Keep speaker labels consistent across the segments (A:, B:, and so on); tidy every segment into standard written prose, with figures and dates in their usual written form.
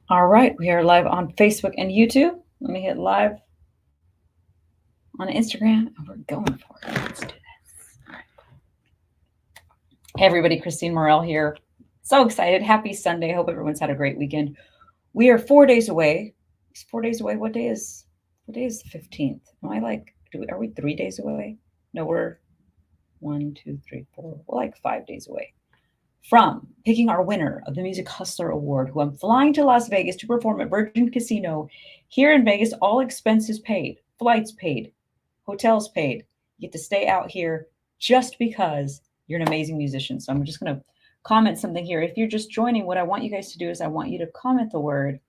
A: All right, we are live on Facebook and YouTube. Let me hit live on Instagram, and we're going for it. Let's do this. All right. Hey, everybody, Christine Morel here. So excited. Happy Sunday. Hope everyone's had a great weekend. We are 4 days away. It's 4 days away. What day is the 15th? Am I like, are we 3 days away? No, we're 1, 2, 3, 4. We're like 5 days away from picking our winner of the Music Hustler Award, who I'm flying to Las Vegas to perform at Virgin Casino here in Vegas, all expenses paid, flights paid, hotels paid. You get to stay out here just because you're an amazing musician. So I'm just going to comment something here. If you're just joining, what I want you guys to do is I want you to comment the word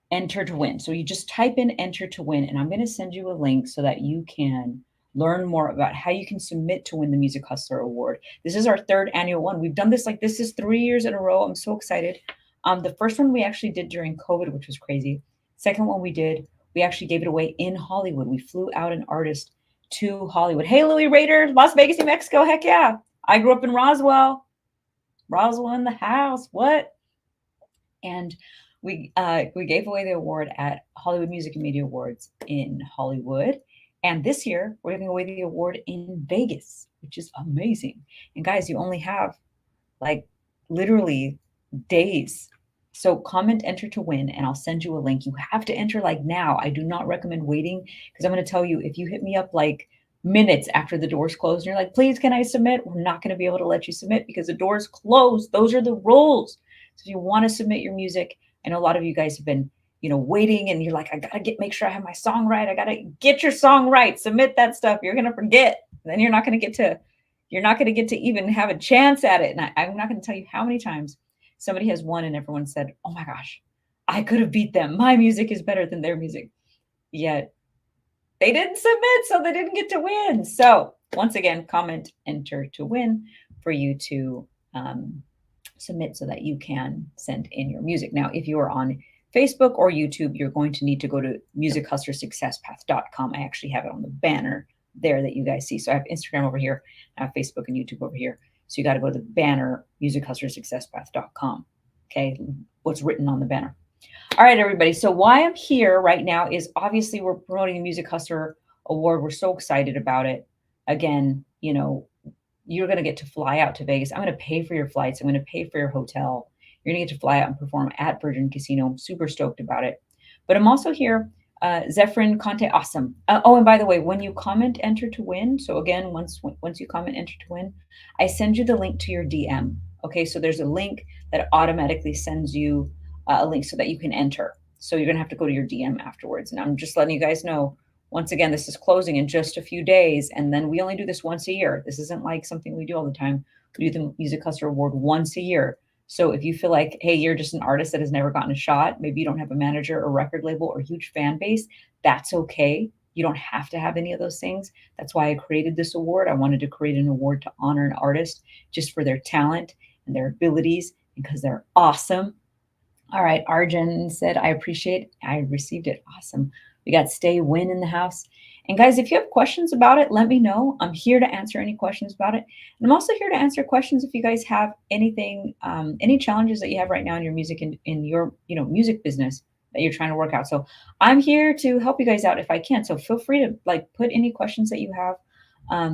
A: enter to win. So you just type in enter to win, and I'm going to send you a link so that you can learn more about how you can submit to win the Music Hustler Award. This is our third annual one. We've done this this is 3 years in a row. I'm so excited. The first one we actually did during COVID, which was crazy. Second one we actually gave it away in Hollywood. We flew out an artist to Hollywood. Hey, Louis Rader, Las Vegas, New Mexico. Heck yeah. I grew up in Roswell. Roswell in the house. What? And we gave away the award at Hollywood Music and Media Awards in Hollywood. And this year, we're giving away the award in Vegas, which is amazing. And guys, you only have like literally days. So comment enter to win, and I'll send you a link. You have to enter like now. I do not recommend waiting, because I'm going to tell you, if you hit me up like minutes after the doors close and you're like, please, can I submit? We're not going to be able to let you submit because the doors close. Those are the rules. So if you want to submit your music, I know a lot of you guys have been, waiting, and you're like, I gotta make sure I have my song right. I gotta get your song right. Submit that stuff. You're gonna forget. Then you're not gonna get to even have a chance at it. And I'm not gonna tell you how many times somebody has won and everyone said, oh my gosh, I could have beat them. My music is better than their music. Yet they didn't submit, so they didn't get to win. So once again, comment enter to win for you to submit so that you can send in your music. Now, if you are on Facebook or YouTube, you're going to need to go to musichustlersuccesspath.com. I actually have it on the banner there that you guys see. So I have Instagram over here, I have Facebook and YouTube over here. So you got to go to the banner, musichustlersuccesspath.com. Okay, what's written on the banner. All right, everybody. So why I'm here right now is obviously we're promoting the Music Hustler Award. We're so excited about it. Again, you're going to get to fly out to Vegas. I'm going to pay for your flights. I'm going to pay for your hotel. You're going to get to fly out and perform at Virgin Casino. I'm super stoked about it. But I'm also here. Zephyrin Conte, awesome. Oh, and by the way, when you comment enter to win, so again, once you comment enter to win, I send you the link to your DM. Okay, so there's a link that automatically sends you a link so that you can enter. So you're going to have to go to your DM afterwards. And I'm just letting you guys know, once again, this is closing in just a few days, and then we only do this once a year. This isn't like something we do all the time. We do the Music Hustler Award once a year. So if you feel like, hey, you're just an artist that has never gotten a shot, maybe you don't have a manager or record label or huge fan base, that's okay. You don't have to have any of those things. That's why I created this award. I wanted to create an award to honor an artist just for their talent and their abilities, because they're awesome. All right, Arjun said, I received it. Awesome. We got Stay Win in the house. And guys, if you have questions about it, let me know. I'm here to answer any questions about it. And I'm also here to answer questions if you guys have anything, any challenges that you have right now in your music, in your music business that you're trying to work out. So I'm here to help you guys out if I can. So feel free to put any questions that you have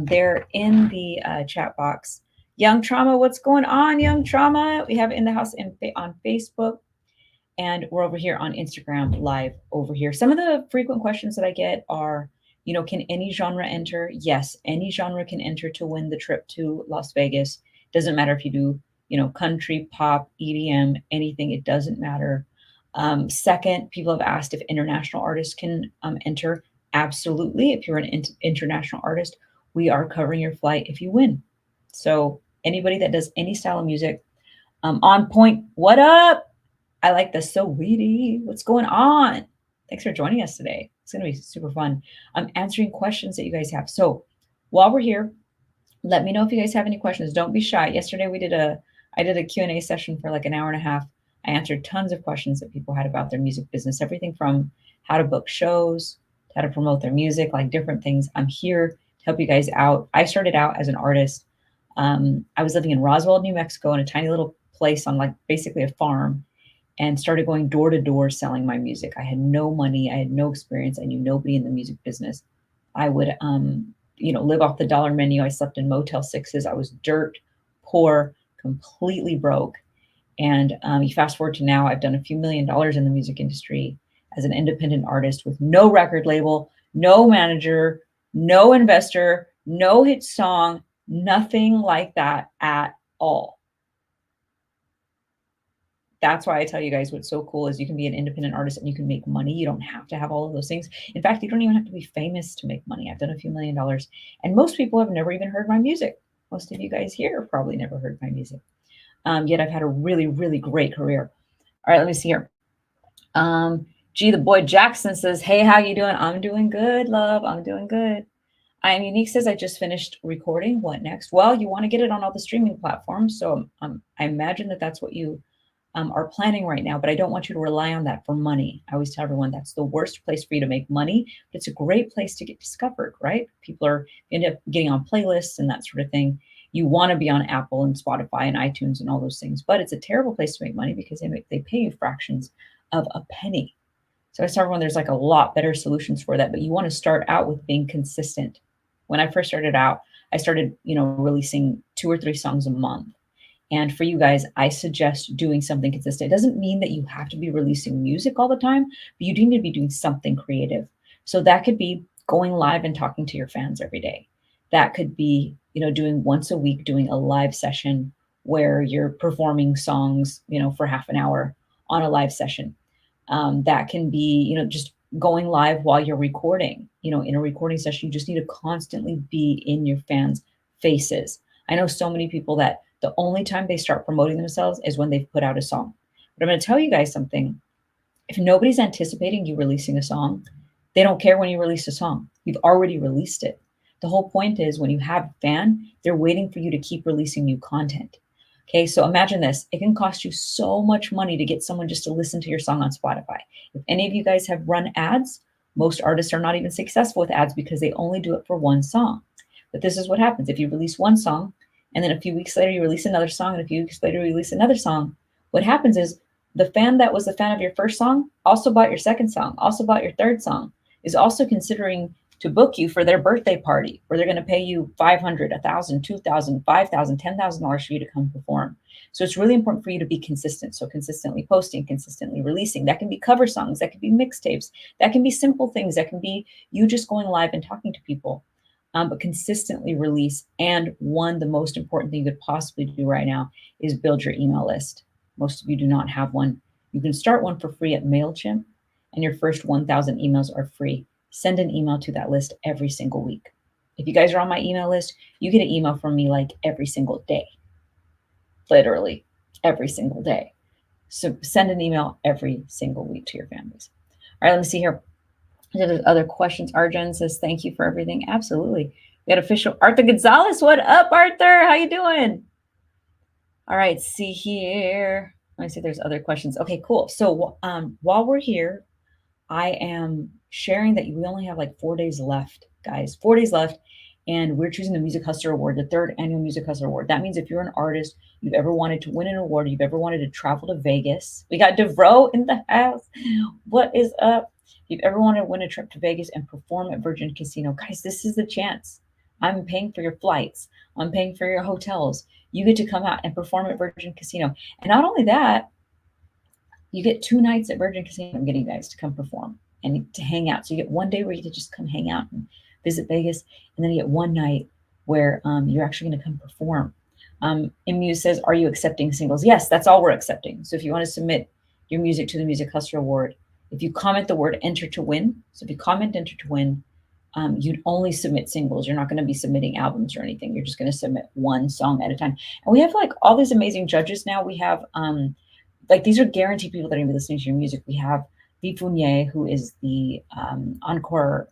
A: there in the chat box. Young Trauma, what's going on, Young Trauma? We have it in the house on Facebook. And we're over here on Instagram live over here. Some of the frequent questions that I get are, can any genre enter? Yes, any genre can enter to win the trip to Las Vegas. Doesn't matter if you do, country, pop, EDM, anything. It doesn't matter. Second, people have asked if international artists can enter. Absolutely. If you're an international artist, we are covering your flight if you win. So anybody that does any style of music, on point. What up? I like the so weedy. What's going on? Thanks for joining us today. It's going to be super fun. I'm answering questions that you guys have. So while we're here, let me know if you guys have any questions. Don't be shy. Yesterday I did a Q&A session for like an hour and a half. I answered tons of questions that people had about their music business, everything from how to book shows, how to promote their music, like different things. I'm here to help you guys out. I started out as an artist. I was living in Roswell, New Mexico, in a tiny little place on basically a farm. and started going door to door selling my music. I had no money, I had no experience, I knew nobody in the music business. I would, live off the dollar menu. I slept in Motel Sixes. I was dirt poor, completely broke. And you fast forward to now, I've done a few $1 million in the music industry as an independent artist with no record label, no manager, no investor, no hit song, nothing like that at all. That's why I tell you guys what's so cool is you can be an independent artist and you can make money. You don't have to have all of those things. In fact, you don't even have to be famous to make money. I've done a few $1 million, and most people have never even heard my music. Most of you guys here have probably never heard my music. Yet I've had a really, really great career. All right, let me see here. The boy Jackson says, hey, how you doing? I'm doing good, love. I'm doing good. I am Unique says, I just finished recording. What next? Well, you want to get it on all the streaming platforms. So I imagine that that's what you are planning right now, but I don't want you to rely on that for money. I always tell everyone that's the worst place for you to make money, but it's a great place to get discovered, right? People end up getting on playlists and that sort of thing. You want to be on Apple and Spotify and iTunes and all those things, but it's a terrible place to make money because they pay you fractions of a penny. So I tell everyone there's like a lot better solutions for that, but you want to start out with being consistent. When I first started out, I started, releasing 2 or 3 songs a month. And for you guys, I suggest doing something consistent. It doesn't mean that you have to be releasing music all the time, but you do need to be doing something creative. So that could be going live and talking to your fans every day. That could be, doing once a week, doing a live session where you're performing songs, for half an hour on a live session. That can be, just going live while you're recording. In a recording session, you just need to constantly be in your fans' faces. I know so many people that the only time they start promoting themselves is when they've put out a song. But I'm going to tell you guys something. If nobody's anticipating you releasing a song, they don't care when you release a song. You've already released it. The whole point is when you have a fan, they're waiting for you to keep releasing new content. Okay, so imagine this. It can cost you so much money to get someone just to listen to your song on Spotify. If any of you guys have run ads, most artists are not even successful with ads because they only do it for one song. But this is what happens. If you release one song, and then a few weeks later, you release another song, and a few weeks later, you release another song, what happens is the fan that was a fan of your first song also bought your second song, also bought your third song, is also considering to book you for their birthday party, where they're going to pay you $500, $1,000, $2,000, $5,000, $10,000 for you to come perform. So it's really important for you to be consistent. So consistently posting, consistently releasing. That can be cover songs, that can be mixtapes, that can be simple things, that can be you just going live and talking to people. But consistently release. And the most important thing you could possibly do right now is build your email list. Most of you do not have one. You can start one for free at MailChimp, and your first 1,000 emails are free. Send an email to that list every single week. If you guys are on my email list, you get an email from me like every single day, literally every single day. So send an email every single week to your families. All right, let me see here. There's other questions. Arjun says, thank you for everything. Absolutely. We had official Arthur Gonzalez. What up, Arthur? How you doing? All right, see here. Let me see, there's other questions. Okay, cool. So while we're here, I am sharing that we only have like 4 days left, guys. 4 days left. And we're choosing the Music Hustler Award, the 3rd annual Music Hustler Award. That means if you're an artist, you've ever wanted to win an award, you've ever wanted to travel to Vegas. We got DeVro in the house. What is up? If you've ever wanted to win a trip to Vegas and perform at Virgin Casino, guys, this is the chance. I'm paying for your flights. I'm paying for your hotels. You get to come out and perform at Virgin Casino. And not only that, you get 2 nights at Virgin Casino. I'm getting you guys to come perform and to hang out. So you get 1 day where you get to just come hang out and visit Vegas. And then you get 1 night where you're actually going to come perform. Muse says, are you accepting singles? Yes, that's all we're accepting. So if you want to submit your music to the Music Hustler Award, if you comment the word enter to win, so if you comment enter to win, you'd only submit singles. You're not going to be submitting albums or anything. You're just going to submit 1 song at a time. And we have like all these amazing judges now. We have these are guaranteed people that are going to be listening to your music. We have Vi Fournier, who is the Encore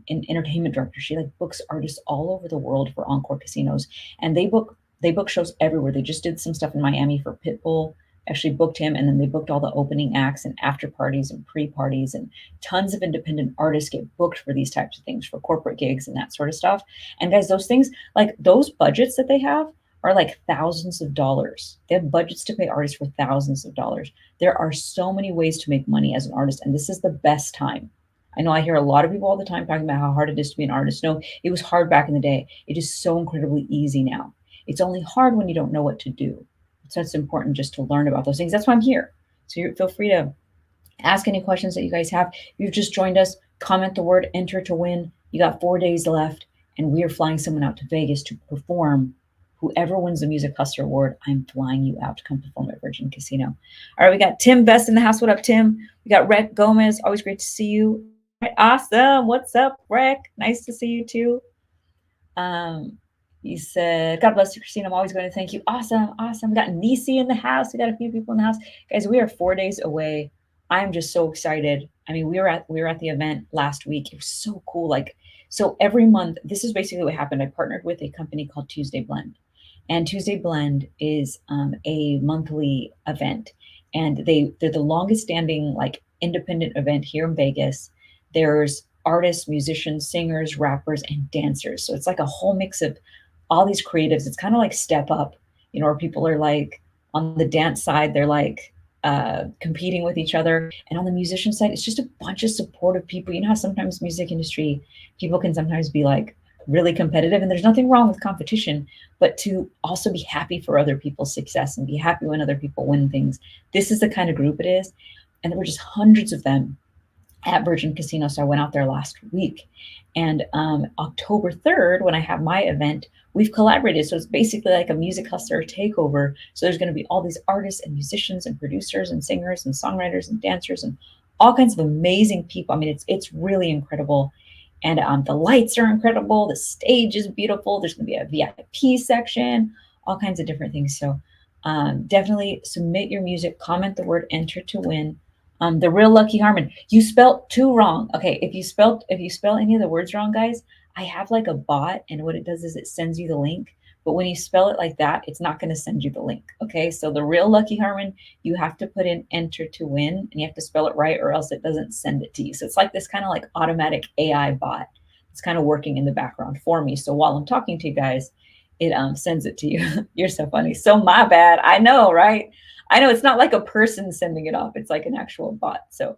A: entertainment director. She like books artists all over the world for Encore Casinos, and they book shows everywhere. They just did some stuff in Miami for Pitbull. Actually booked him, and then they booked all the opening acts and after parties and pre-parties, and tons of independent artists get booked for these types of things, for corporate gigs and that sort of stuff. And guys, those things, like those budgets that they have are like thousands of dollars. They have budgets to pay artists for thousands of dollars. There are so many ways to make money as an artist, and this is the best time. I know I hear a lot of people all the time talking about how hard it is to be an artist. No, it was hard back in the day. It is so incredibly easy now. It's only hard when you don't know what to do. So it's important just to learn about those things. That's why I'm here. So feel free to ask any questions that you guys have. If you've just joined us, comment the word enter to win. You got 4 days left, and we are flying someone out to Vegas to perform. Whoever wins the Music Hustler Award, I'm flying you out to come perform at Virgin Casino. All right, we got Tim Best in the house. What up, Tim? We got Rec Gomez. Always great to see you. All right, awesome. What's up, Rec? Nice to see you too. You said, God bless you, Christine. I'm always going to thank you. Awesome. We got Nisi in the house. We got a few people in the house. Guys, we are 4 days away. I'm just so excited. I mean, we were at the event last week. It was so cool. Like, so every month, this is basically what happened. I partnered with a company called Tuesday Blend. And Tuesday Blend is a monthly event. And they're the longest standing like independent event here in Vegas. There's artists, musicians, singers, rappers, and dancers. So it's like a whole mix of all these creatives. It's kind of like Step Up, where people are like on the dance side, they're like competing with each other. And on the musician side, it's just a bunch of supportive people. You know how sometimes music industry people can sometimes be like really competitive, and there's nothing wrong with competition, but to also be happy for other people's success and be happy when other people win things. This is the kind of group it is. And there were just hundreds of them at Virgin Casino. So I went out there last week, and October 3rd, when I have my event, we've collaborated. So it's basically like a Music Hustler takeover. So there's going to be all these artists and musicians and producers and singers and songwriters and dancers and all kinds of amazing people. I mean, it's really incredible. And the lights are incredible. The stage is beautiful. There's going to be a VIP section, all kinds of different things. So definitely submit your music, comment the word enter to win. The Real Lucky Harmon, you spelled two wrong. Okay, if you spell any of the words wrong, guys, I have like a bot, and what it does is it sends you the link. But when you spell it like that, it's not going to send you the link. Okay, so the Real Lucky Harmon, you have to put in enter to win, and you have to spell it right, or else it doesn't send it to you. So it's like this kind of like automatic AI bot. It's kind of working in the background for me. So while I'm talking to you guys, it sends it to you. You're so funny. So my bad. I know, right? I know it's not like a person sending it off. It's like an actual bot. So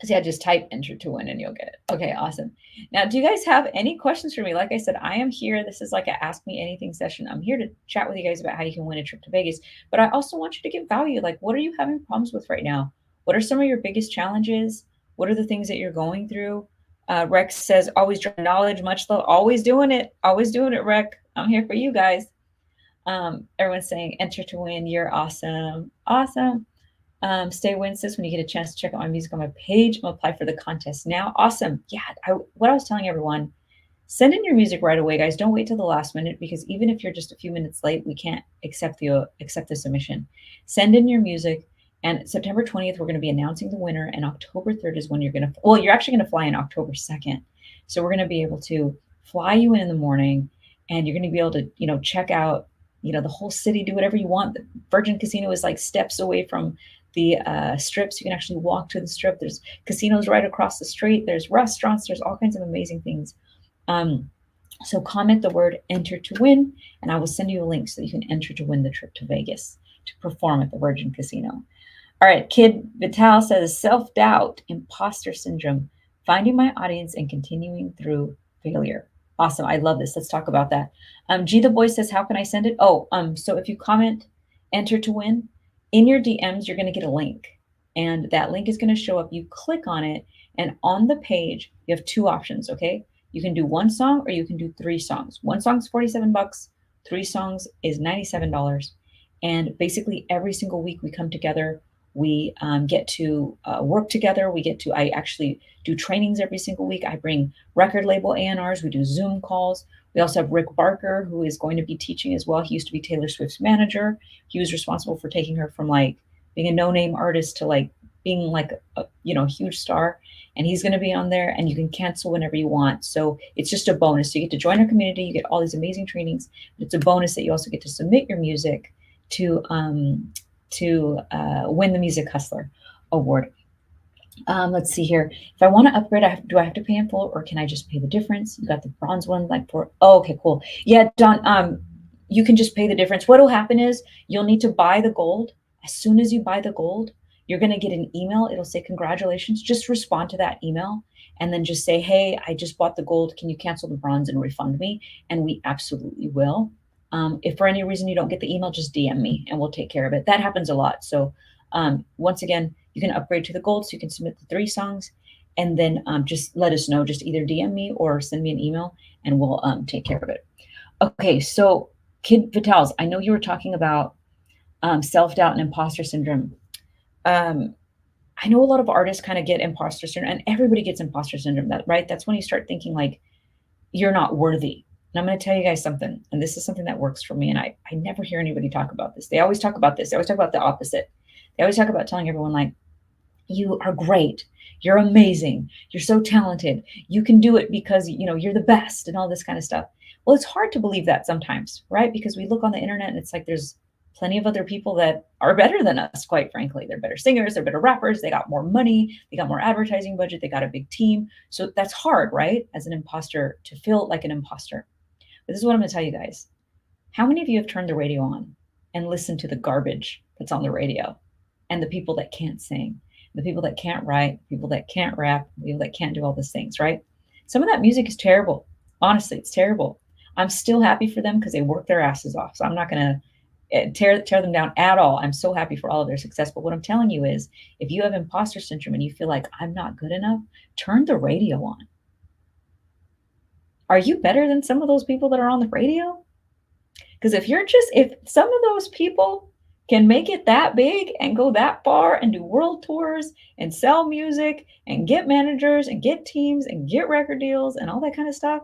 A: yeah, just type enter to win and you'll get it. Okay, awesome. Now, do you guys have any questions for me? Like I said, I am here. This is like an Ask Me Anything session. I'm here to chat with you guys about how you can win a trip to Vegas. But I also want you to give value. Like, what are you having problems with right now? What are some of your biggest challenges? What are the things that you're going through? Rex says, always drawing knowledge, much love. Always doing it. Always doing it, Rex. I'm here for you guys. Everyone's saying enter to win. You're awesome. Awesome. Stay Win says, when you get a chance to check out my music on my page, I'm apply for the contest now. Awesome. Yeah. What I was telling everyone, send in your music right away, guys. Don't wait till the last minute, because even if you're just a few minutes late, we can't accept the submission. Send in your music. And September 20th, we're going to be announcing the winner. And October 3rd is when you're you're actually going to fly in October 2nd. So we're going to be able to fly you in the morning, and you're going to be able to, check out, the whole city, do whatever you want. The Virgin Casino is like steps away from the strips. You can actually walk to the strip. There's casinos right across the street. There's restaurants. There's all kinds of amazing things. So comment the word enter to win, and I will send you a link so you can enter to win the trip to Vegas to perform at the Virgin Casino. All right, Kid Vital says, self-doubt, imposter syndrome, finding my audience and continuing through failure. Awesome. I love this. Let's talk about that. G the Boy says, how can I send it? So if you comment enter to win, in your DMs, you're going to get a link, and that link is going to show up. You click on it, and on the page, you have two options. Okay. You can do one song or you can do 3 songs. One song is $47. 3 songs is $97. And basically every single week we come together, we get to work together. I actually do trainings every single week. I bring record label A&Rs. We do Zoom calls. We also have Rick Barker, who is going to be teaching as well. He used to be Taylor Swift's manager. He was responsible for taking her from like being a no-name artist to like being like a huge star. And he's going to be on there, and you can cancel whenever you want. So it's just a bonus. So you get to join our community. You get all these amazing trainings. It's a bonus that you also get to submit your music to win the Music Hustler Award. Let's see here. If I want to upgrade, do I have to pay in full, or can I just pay the difference? You got the bronze one, okay, cool. Yeah, Don, you can just pay the difference. What will happen is you'll need to buy the gold. As soon as you buy the gold, you're going to get an email. It'll say, congratulations. Just respond to that email and then just say, hey, I just bought the gold. Can you cancel the bronze and refund me? And we absolutely will. If for any reason you don't get the email, just DM me and we'll take care of it. That happens a lot. So once again, you can upgrade to the gold so you can submit the 3 songs. And then just let us know. Just either DM me or send me an email and we'll take care of it. Okay, so Kid Vitals, I know you were talking about self-doubt and imposter syndrome. I know a lot of artists kind of get imposter syndrome, and everybody gets imposter syndrome, right? That's when you start thinking like you're not worthy. And I'm going to tell you guys something, and this is something that works for me, and I never hear anybody talk about this. They always talk about this. They always talk about the opposite. They always talk about telling everyone like, you are great. You're amazing. You're so talented. You can do it because, you're the best and all this kind of stuff. Well, it's hard to believe that sometimes, right? Because we look on the internet and it's like there's plenty of other people that are better than us, quite frankly. They're better singers, they're better rappers, they got more money, they got more advertising budget, they got a big team. So that's hard, right? As an imposter to feel like an imposter. But this is what I'm going to tell you guys. How many of you have turned the radio on and listened to the garbage that's on the radio and the people that can't sing? The people that can't write, people that can't rap, people that can't do all these things, right? Some of that music is terrible. Honestly, it's terrible. I'm still happy for them because they work their asses off. So I'm not going to tear them down at all. I'm so happy for all of their success. But what I'm telling you is, if you have imposter syndrome and you feel like I'm not good enough, turn the radio on. Are you better than some of those people that are on the radio? Because if some of those people can make it that big and go that far and do world tours and sell music and get managers and get teams and get record deals and all that kind of stuff,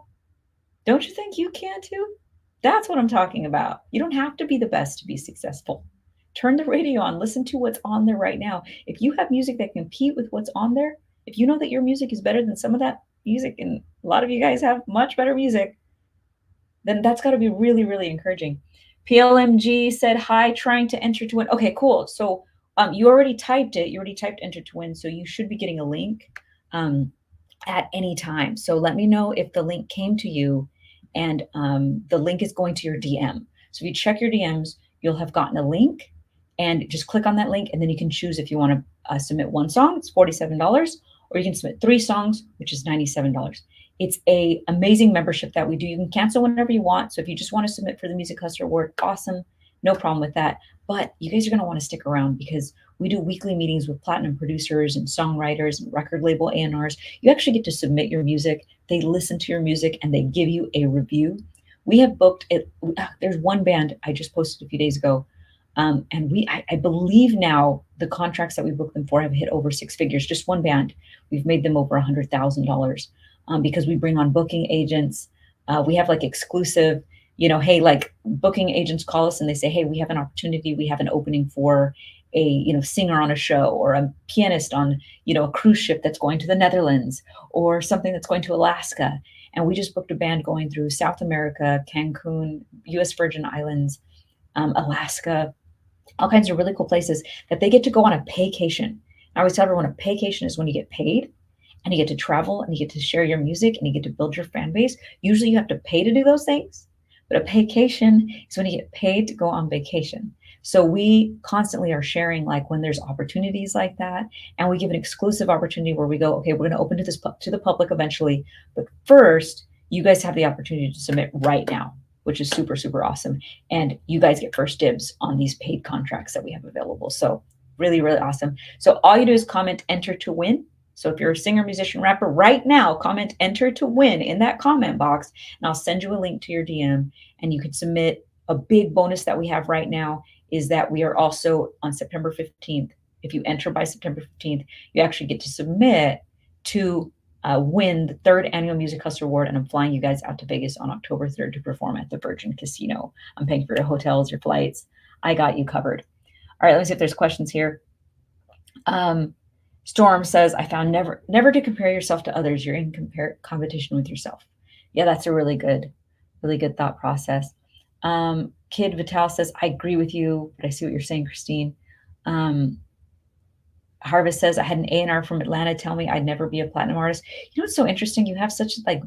A: don't you think you can too? That's what I'm talking about. You don't have to be the best to be successful. Turn the radio on, listen to what's on there right now. If you have music that compete with what's on there, if you know that your music is better than some of that music, and a lot of you guys have much better music, then that's got to be really, really encouraging. PLMG said, hi, trying to enter to win. Okay, cool. So you already typed it. You already typed enter to win. So you should be getting a link at any time. So let me know if the link came to you, and the link is going to your DM. So if you check your DMs, you'll have gotten a link, and just click on that link, and then you can choose if you want to submit 1 song, it's $47, or you can submit 3 songs, which is $97. It's a amazing membership that we do. You can cancel whenever you want. So if you just want to submit for the Music Hustler Award, awesome. No problem with that. But you guys are going to want to stick around because we do weekly meetings with platinum producers and songwriters and record label A&Rs. You actually get to submit your music. They listen to your music and they give you a review. We have booked it. There's one band I just posted a few days ago. And I believe now the contracts that we booked them for have hit over 6 figures. Just one band. We've made them over $100,000. Because we bring on booking agents. We have like exclusive, hey, like booking agents call us and they say, hey, we have an opportunity. We have an opening for a, singer on a show, or a pianist on, a cruise ship that's going to the Netherlands, or something that's going to Alaska. And we just booked a band going through South America, Cancun, US Virgin Islands, Alaska, all kinds of really cool places that they get to go on a paycation. I always tell everyone a paycation is when you get paid, and you get to travel, and you get to share your music, and you get to build your fan base. Usually you have to pay to do those things, but a vacation is when you get paid to go on vacation. So we constantly are sharing like when there's opportunities like that, and we give an exclusive opportunity where we go, okay, we're going to open to the public eventually, but first you guys have the opportunity to submit right now, which is super, super awesome. And you guys get first dibs on these paid contracts that we have available. So really, really awesome. So all you do is comment enter to win. So if you're a singer, musician, rapper right now, comment enter to win in that comment box, and I'll send you a link to your DM, and you can submit. A big bonus that we have right now is that we are also on September 15th. If you enter by September 15th, you actually get to submit to win the 3rd annual Music Hustler Award, and I'm flying you guys out to Vegas on October 3rd to perform at the Virgin Casino. I'm paying for your hotels, your flights. I got you covered. All right, let me see if there's questions here. Storm says, I found never to compare yourself to others. You're in competition with yourself. Yeah, that's a really good thought process. Kid Vital says, I agree with you, but I see what you're saying, Christine. Harvest says, I had an A&R from Atlanta tell me I'd never be a platinum artist. It's so interesting. You have such like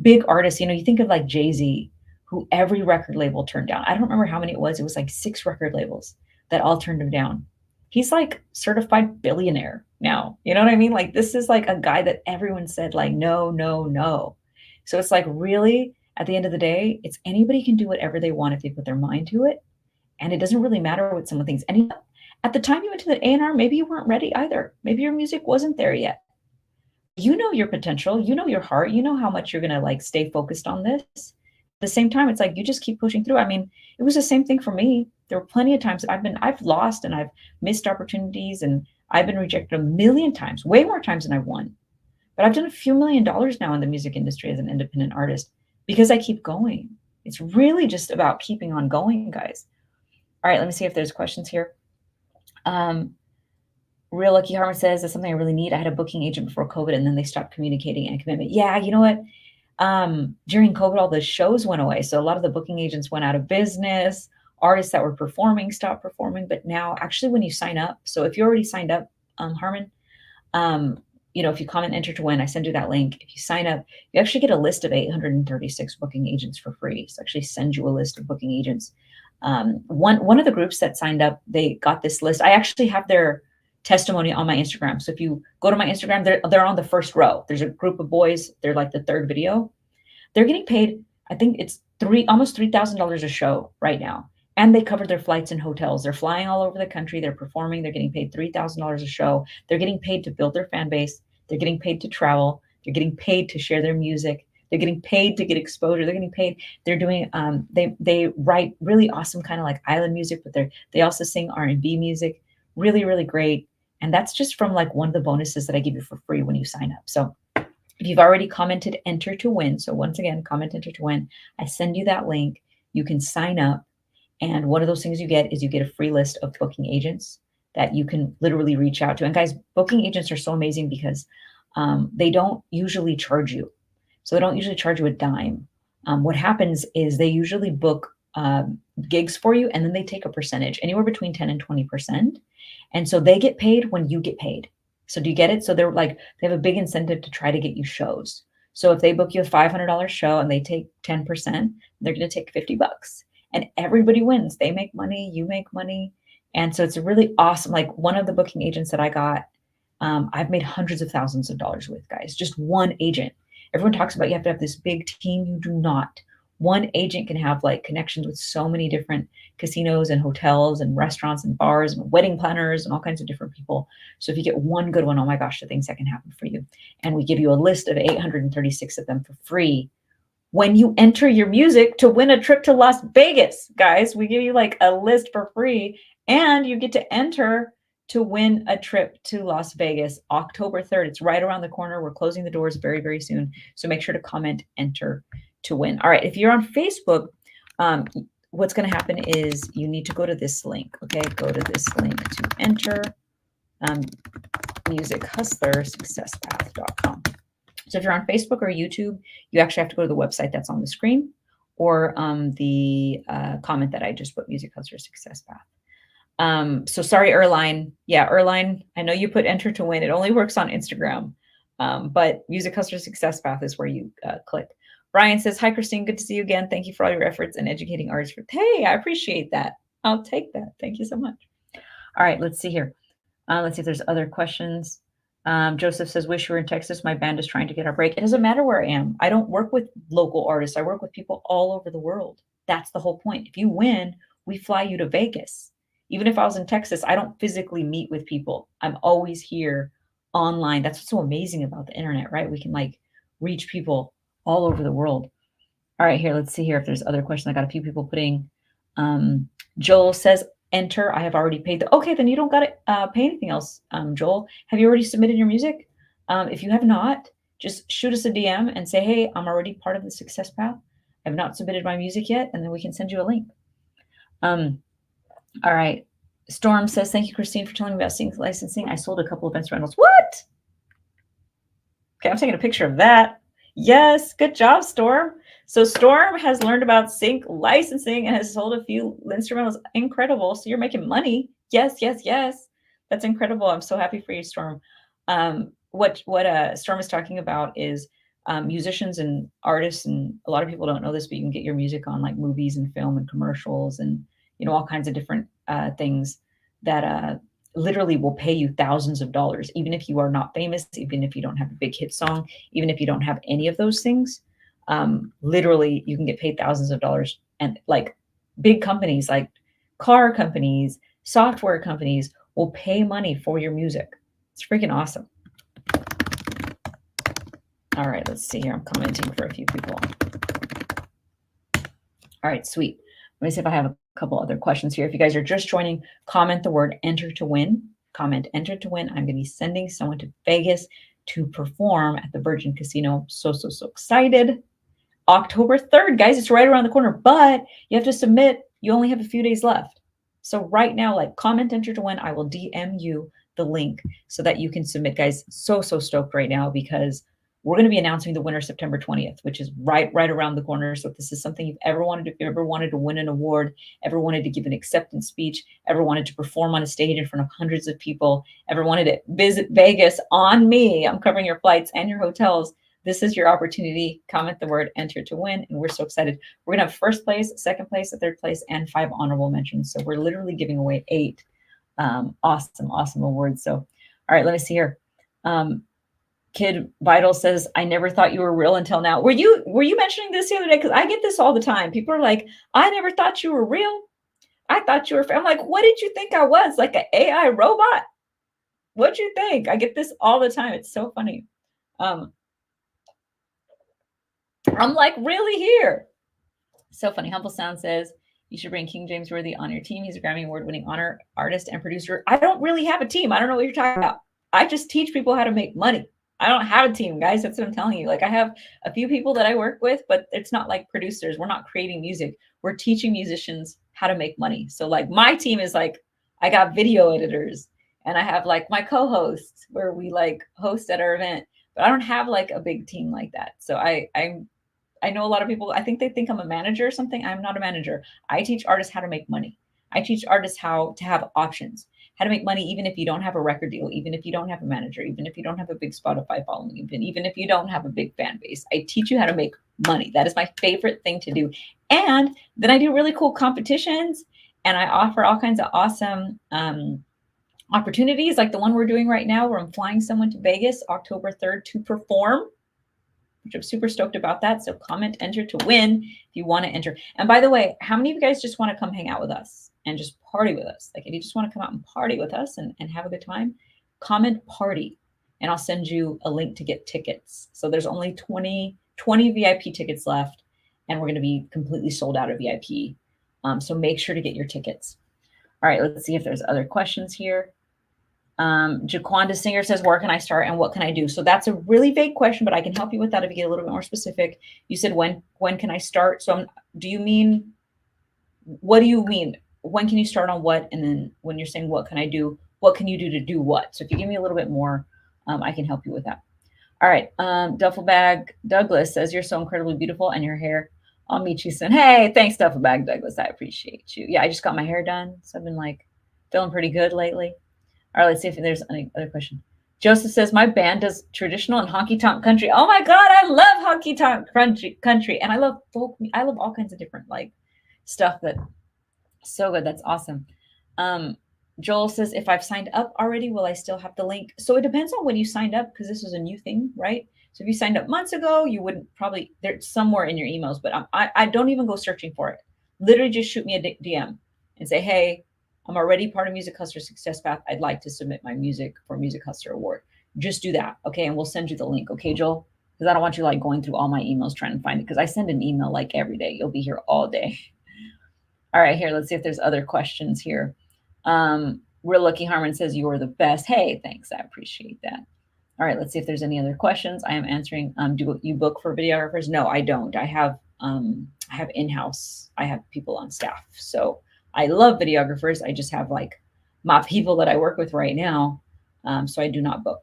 A: big artists. You think of like Jay-Z, who every record label turned down. I don't remember how many it was. It was like 6 record labels that all turned him down. He's like certified billionaire now. You know what I mean? Like this is like a guy that everyone said like, no, no, no. So it's like really at the end of the day, it's anybody can do whatever they want if they put their mind to it. And it doesn't really matter what someone thinks. And at the time you went to the A&R, maybe you weren't ready either. Maybe your music wasn't there yet. You know your potential, you know your heart, you know how much you're gonna like stay focused on this. At the same time, it's like you just keep pushing through. I mean, it was the same thing for me. There were plenty of times I've lost and I've missed opportunities and I've been rejected a million times, way more times than I've won. But I've done a few $1,000,000 now in the music industry as an independent artist because I keep going. It's really just about keeping on going, guys. All right, let me see if there's questions here. Real Lucky Harmon says that's something I really need. I had a booking agent before COVID and then they stopped communicating and commitment. Yeah, you know what? During COVID, all the shows went away. So a lot of the booking agents went out of business. Artists that were performing stopped performing. But now actually when you sign up, so if you already signed up, Harmon, if you comment enter to win, I send you that link. If you sign up, you actually get a list of 836 booking agents for free. So actually send you a list of booking agents. One of the groups that signed up, they got this list. I actually have their testimony on my Instagram. So if you go to my Instagram, they're on the first row. There's a group of boys. They're like the third video. They're getting paid. I think it's almost $3,000 a show right now. And they covered their flights and hotels. They're flying all over the country. They're performing. They're getting paid $3,000 a show. They're getting paid to build their fan base. They're getting paid to travel. They're getting paid to share their music. They're getting paid to get exposure. They're getting paid. They're doing, they write really awesome kind of like island music, but they also sing R&B music. Really, really great. And that's just from like one of the bonuses that I give you for free when you sign up. So if you've already commented enter to win, so once again, comment enter to win, I send you that link. You can sign up. And one of those things you get is you get a free list of booking agents that you can literally reach out to. And guys, booking agents are so amazing because they don't usually charge you. So they don't usually charge you a dime. What happens is they usually book gigs for you and then they take a percentage, anywhere between 10 and 20%. And so they get paid when you get paid. So do you get it? So they're like, they have a big incentive to try to get you shows. So if they book you a $500 show and they take 10%, they're going to take $50 and everybody wins. They make money, you make money. And so it's a really awesome, like one of the booking agents that I got, I've made hundreds of thousands of dollars with, guys, just one agent. Everyone talks about you have to have this big team. You do not. One agent can have like connections with so many different casinos and hotels and restaurants and bars and wedding planners and all kinds of different people. So if you get one good one, oh my gosh, the things that can happen for you. And we give you a list of 836 of them for free when you enter your music to win a trip to Las Vegas, guys. We give you like a list for free and you get to enter to win a trip to Las Vegas, October 3rd. It's right around the corner. We're closing the doors very, very soon. So make sure to comment enter to win. All right. If you're on Facebook, what's going to happen is you need to go to this link. Okay. Go to this link to enter musichustlersuccesspath.com. So if you're on Facebook or YouTube, you actually have to go to the website that's on the screen or the comment that I just put, Music Hustler Success Path. So sorry, Erline. Yeah, Erline, I know you put enter to win. It only works on Instagram, but Music Hustler Success Path is where you click. Brian says, hi, Christine. Good to see you again. Thank you for all your efforts in educating artists. Hey, I appreciate that. I'll take that. Thank you so much. All right, let's see here. Let's see if there's other questions. Joseph says, wish you were in Texas. My band is trying to get our break. It doesn't matter where I am. I don't work with local artists. I work with people all over the world. That's the whole point. If you win, we fly you to Vegas. Even if I was in Texas, I don't physically meet with people. I'm always here online. That's what's so amazing about the internet, right? We can like reach people all over the world. All right, here, let's see here if there's other questions. I got a few people putting, Joel says, enter. I have already paid. Okay, then you don't got to pay anything else, Joel. Have you already submitted your music? If you have not, just shoot us a DM and say, hey, I'm already part of the Success Path. I have not submitted my music yet, and then we can send you a link. All right. Storm says, thank you, Christine, for telling me about sync licensing. I sold a couple of events rentals. What? Okay, I'm taking a picture of that. Yes, good job, Storm. So Storm has learned about sync licensing and has sold a few instrumentals. Incredible. So you're making money. Yes, yes, yes. That's incredible. I'm so happy for you, Storm. What Storm is talking about is musicians and artists, and a lot of people don't know this, but you can get your music on like movies and film and commercials and all kinds of different things that literally will pay you thousands of dollars, even if you are not famous, even if you don't have a big hit song, even if you don't have any of those things. Literally, you can get paid thousands of dollars, and like big companies, like car companies, software companies, will pay money for your music. It's freaking awesome. All right, let's see here. I'm commenting for a few people. All right, sweet. Let me see if I have a couple other questions here. If you guys are just joining, comment the word enter to win. Comment enter to win. I'm going to be sending someone to Vegas to perform at the Virgin Casino. So excited. October 3rd, guys, it's right around the corner, but you have to submit. You only have a few days left. So right now, like, comment enter to win. I will DM you the link so that you can submit, guys. So stoked right now because we're going to be announcing the winner September 20th, which is right around the corner. So if this is something you've ever wanted, if you ever wanted to win an award, ever wanted to give an acceptance speech, ever wanted to perform on a stage in front of hundreds of people, ever wanted to visit Vegas on me, I'm covering your flights and your hotels. This is your opportunity. Comment the word enter to win. And we're so excited. We're going to have first place, second place, third place, and 5 honorable mentions. So we're literally giving away 8 awesome awards. So, all right, let me see here. Kid Vital says, I never thought you were real until now. Were you mentioning this the other day? Because I get this all the time. People are like, I never thought you were real. I thought you were. I'm like, what did you think I was? Like an AI robot? What'd you think? I get this all the time. It's so funny. I'm like, really here. So funny. Humble Sound says, you should bring King James Worthy on your team. He's a Grammy Award-winning honor artist and producer. I don't really have a team. I don't know what you're talking about. I just teach people how to make money. I don't have a team, guys. That's what I'm telling you. Like, I have a few people that I work with, but it's not like producers. We're not creating music. We're teaching musicians how to make money. So like my team is like, I got video editors and I have like my co-hosts where we like host at our event, but I don't have like a big team like that. So I know a lot of people, I think they think I'm a manager or something. I'm not a manager. I teach artists how to make money. I teach artists how to have options, how to make money, even if you don't have a record deal, even if you don't have a manager, even if you don't have a big Spotify following, even if you don't have a big fan base. I teach you how to make money. That is my favorite thing to do. And then I do really cool competitions and I offer all kinds of awesome opportunities like the one we're doing right now where I'm flying someone to Vegas October 3rd to perform, which I'm super stoked about that. So comment enter to win if you want to enter. And by the way, how many of you guys just want to come hang out with us and just party with us? Like if you just want to come out and party with us and have a good time, comment party and I'll send you a link to get tickets. So there's only 20 VIP tickets left and we're going to be completely sold out of VIP. So make sure to get your tickets. All right, let's see if there's other questions here. Jaquanda Singer says, where can I start and what can I do? So that's a really vague question, but I can help you with that if you get a little bit more specific. You said, when can I start? So what do you mean? When can you start on what? And then when you're saying, what can I do? What can you do to do what? So if you give me a little bit more, I can help you with that. All right. Duffelbag Douglas says, you're so incredibly beautiful and your hair. I'll meet you soon. Hey, thanks, Duffelbag Douglas. I appreciate you. Yeah, I just got my hair done. So I've been like feeling pretty good lately. All right, let's see if there's any other question. Joseph says, my band does traditional and honky-tonk country. Oh my God, I love honky-tonk country. And I love folk. I love all kinds of different like stuff that so good. That's awesome. Joel says, if I've signed up already, will I still have the link? So it depends on when you signed up because this is a new thing, right? So if you signed up months ago, you wouldn't probably, there's somewhere in your emails, but I don't even go searching for it. Literally just shoot me a DM and say, hey, I'm already part of Music Hustler Success Path. I'd like to submit my music for Music Hustler Award. Just do that, okay? And we'll send you the link, okay, Joel? Because I don't want you like going through all my emails trying to find it because I send an email like every day. You'll be here all day. All right, here, let's see if there's other questions here. Real Lucky Harmon says, you are the best. Hey, thanks. I appreciate that. All right, let's see if there's any other questions. I am answering. Do you book for videographers? No, I don't. I have in-house. I have people on staff. So I love videographers. I just have like my people that I work with right now. So I do not book.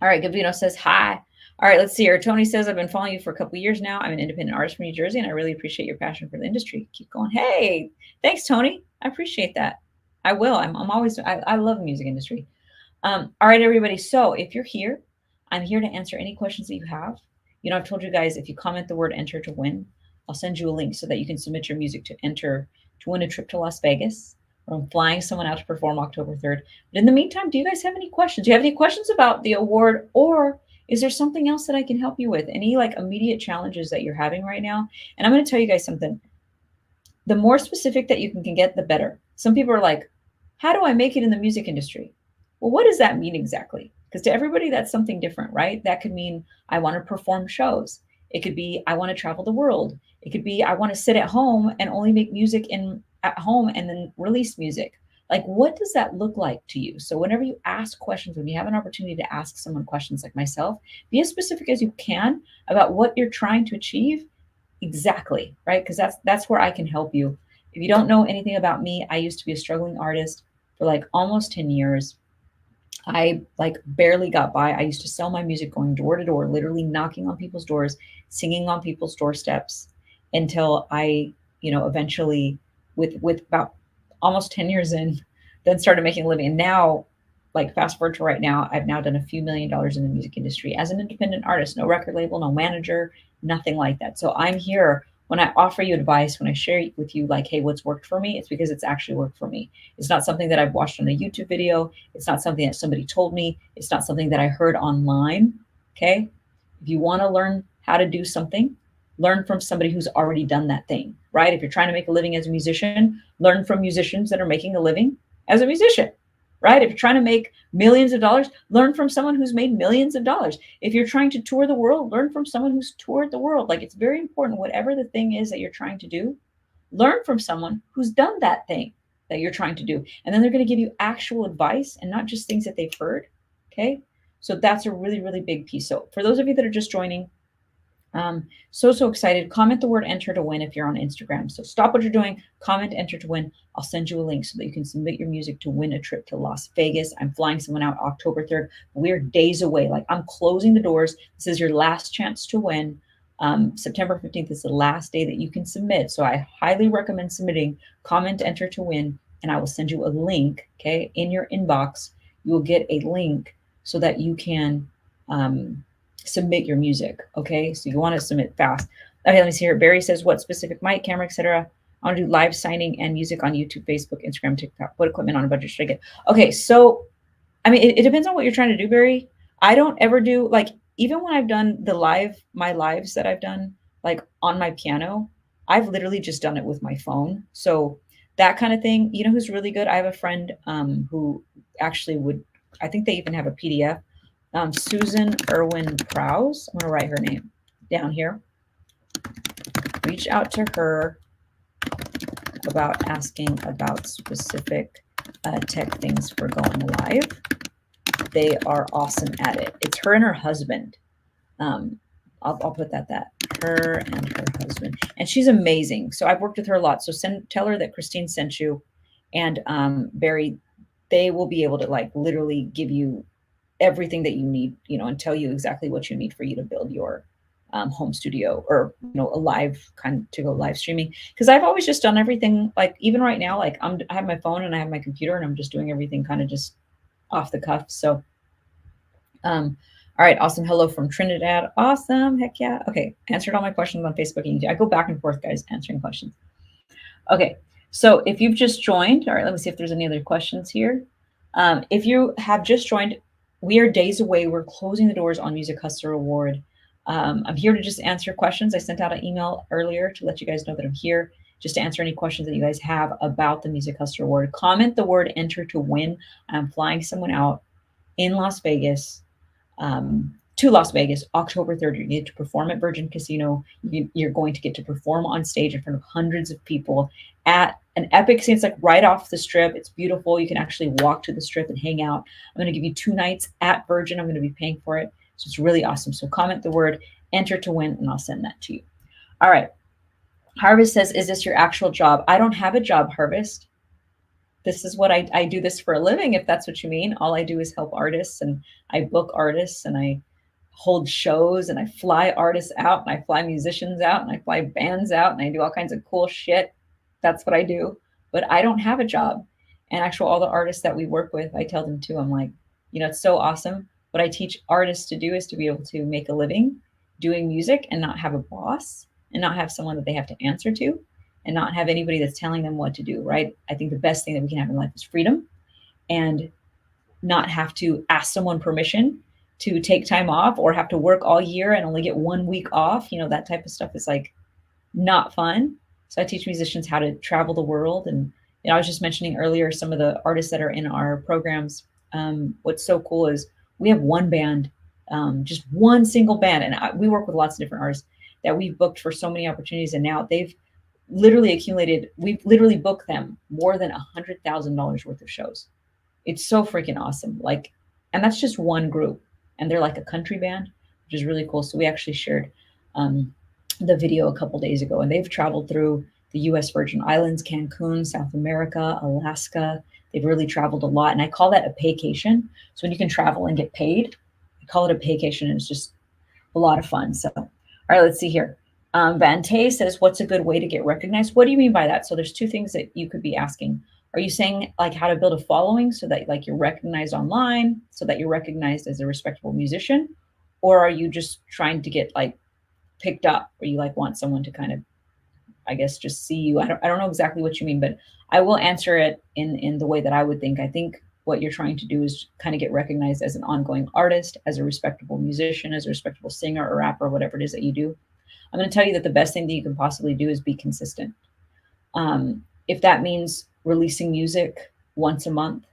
A: All right, Gavino says, hi. All right, let's see here. Tony says, I've been following you for a couple of years now. I'm an independent artist from New Jersey, and I really appreciate your passion for the industry. Keep going. Hey, thanks, Tony. I appreciate that. I will. I'm always, I love the music industry. All right, everybody. So if you're here, I'm here to answer any questions that you have. You know, I've told you guys, if you comment the word enter to win, I'll send you a link so that you can submit your music to enter to win a trip to Las Vegas. Or I'm flying someone out to perform October 3rd. But in the meantime, do you guys have any questions? Do you have any questions about the award, or is there something else that I can help you with? Any like immediate challenges that you're having right now? And I'm going to tell you guys something. The more specific that you can get, the better. Some people are like, how do I make it in the music industry? Well, what does that mean exactly? Because to everybody, that's something different, right? That could mean I want to perform shows. It could be I want to travel the world. It could be I want to sit at home and only make music in at home and then release music. Like, what does that look like to you? So whenever you ask questions, when you have an opportunity to ask someone questions like myself, be as specific as you can about what you're trying to achieve. Exactly, right? Because that's where I can help you. If you don't know anything about me, I used to be a struggling artist for like almost 10 years. I like barely got by. I used to sell my music going door to door, literally knocking on people's doors, singing on people's doorsteps until I, eventually with about almost 10 years in, then started making a living. And now, like fast forward to right now, I've now done a few $1,000,000 in the music industry as an independent artist, no record label, no manager, nothing like that. So I'm here when I offer you advice, when I share with you like, hey, what's worked for me, it's because it's actually worked for me. It's not something that I've watched on a YouTube video. It's not something that somebody told me. It's not something that I heard online. Okay. If you want to learn how to do something, learn from somebody who's already done that thing, right? If you're trying to make a living as a musician, learn from musicians that are making a living as a musician, right? If you're trying to make millions of dollars, learn from someone who's made millions of dollars. If you're trying to tour the world, learn from someone who's toured the world. Like, it's very important, whatever the thing is that you're trying to do, learn from someone who's done that thing that you're trying to do. And then they're going to give you actual advice and not just things that they've heard. Okay. So that's a really, really big piece. So for those of you that are just joining, so excited. Comment the word enter to win if you're on Instagram. So stop what you're doing, comment enter to win. I'll send you a link so that you can submit your music to win a trip to Las Vegas. I'm flying someone out October 3rd. We're days away. Like, I'm closing the doors. This is your last chance to win. September 15th is the last day that you can submit. So I highly recommend submitting, comment enter to win, and I will send you a link. Okay. In your inbox, you will get a link so that you can, submit your music. Okay, so you want to submit fast. Okay, let me see here. Barry says, what specific mic, camera, etc. I want to do live signing and music on YouTube, Facebook, Instagram, TikTok. What equipment on a budget should I get? Okay, so I mean, it depends on what you're trying to do, Barry. I don't ever do, like, even when I've done my lives that I've done like on my piano, I've literally just done it with my phone. So that kind of thing, who's really good? I have a friend who actually would, I think they even have a PDF. Susan Irwin Prowse. I'm going to write her name down here. Reach out to her about asking about specific tech things for going live. They are awesome at it. It's her and her husband. I'll put that her and her husband, and she's amazing. So I've worked with her a lot. So tell her that Christine sent you, and Barry, they will be able to like literally give you everything that you need, and tell you exactly what you need for you to build your home studio, or a live kind of to go live streaming. Because I've always just done everything, like even right now, like I have my phone and I have my computer and I'm just doing everything kind of just off the cuff. So all right, awesome. Hello from Trinidad. Awesome. Heck yeah. Okay, answered all my questions on Facebook and YouTube. I go back and forth, guys, answering questions. Okay, so if you've just joined, all right, let me see if there's any other questions here. If you have just joined, we are days away. We're closing the doors on Music Hustler Award. I'm here to just answer questions. I sent out an email earlier to let you guys know that I'm here just to answer any questions that you guys have about the Music Hustler Award. Comment the word enter to win. I'm flying someone out in Las Vegas, to Las Vegas, October 3rd. You get to perform at Virgin Casino. You're going to get to perform on stage in front of hundreds of people at an epic scene. It's like right off the strip. It's beautiful. You can actually walk to the strip and hang out. I'm going to give you 2 nights at Virgin. I'm going to be paying for it. So it's really awesome. So comment the word enter to win and I'll send that to you. All right. Harvest says, is this your actual job? I don't have a job, Harvest. This is what I do this for a living, if that's what you mean. All I do is help artists, and I book artists, and I hold shows, and I fly artists out, and I fly musicians out, and I fly bands out, and I do all kinds of cool shit. That's what I do. But I don't have a job. And actually, all the artists that we work with, I tell them too, I'm like, it's so awesome. What I teach artists to do is to be able to make a living doing music and not have a boss and not have someone that they have to answer to and not have anybody that's telling them what to do, right? I think the best thing that we can have in life is freedom and not have to ask someone permission to take time off or have to work all year and only get 1 week off. You know, that type of stuff is like not fun. So I teach musicians how to travel the world. And you know, I was just mentioning earlier some of the artists that are in our programs. What's so cool is we have one band, just one single band, and we work with lots of different artists that we've booked for so many opportunities, and now they've literally accumulated. We've literally booked them more than $100,000 worth of shows. It's so freaking awesome. Like, and that's just one group, and they're like a country band, which is really cool. So we actually shared um, the video a couple days ago, and they've traveled through the U.S. Virgin Islands, Cancun, South America, Alaska. They've really traveled a lot, and I call that a paycation. So when you can travel and get paid, I call it a paycation, and it's just a lot of fun. So, all right, let's see here. Vante says, "What's a good way to get recognized?" What do you mean by that? So there's two things that you could be asking. Are you saying like how to build a following so that like you're recognized online, so that you're recognized as a respectable musician, or are you just trying to get like picked up, or you like want someone to kind of, I guess, just see you? I don't know exactly what you mean, but I will answer it in the way that I would think. I think what you're trying to do is kind of get recognized as an ongoing artist, as a respectable musician, as a respectable singer or rapper, whatever it is that you do. I'm going to tell you that the best thing that you can possibly do is be consistent. If that means releasing music once a month,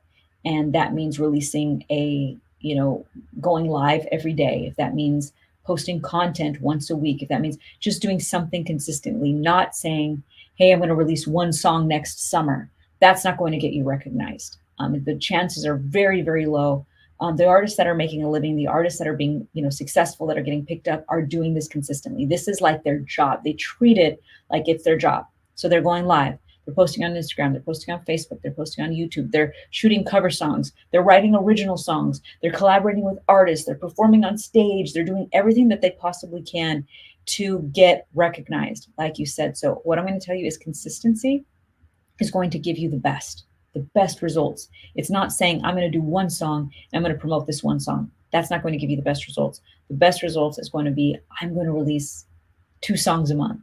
A: and that means releasing a, you know, going live every day, if that means posting content once a week, if that means just doing something consistently, not saying, hey, I'm going to release one song next summer, that's not going to get you recognized. The chances are very, very low. The artists that are making a living, the artists that are being, you know, successful, that are getting picked up, are doing this consistently. This is like their job. They treat it like it's their job. So they're going live. They're posting on Instagram, they're posting on Facebook, they're posting on YouTube, they're shooting cover songs, they're writing original songs, they're collaborating with artists, they're performing on stage, they're doing everything that they possibly can to get recognized, like you said. So what I'm going to tell you is consistency is going to give you the best results. It's not saying I'm going to do one song and I'm going to promote this one song. That's not going to give you the best results. The best results is going to be, I'm going to release 2 songs a month.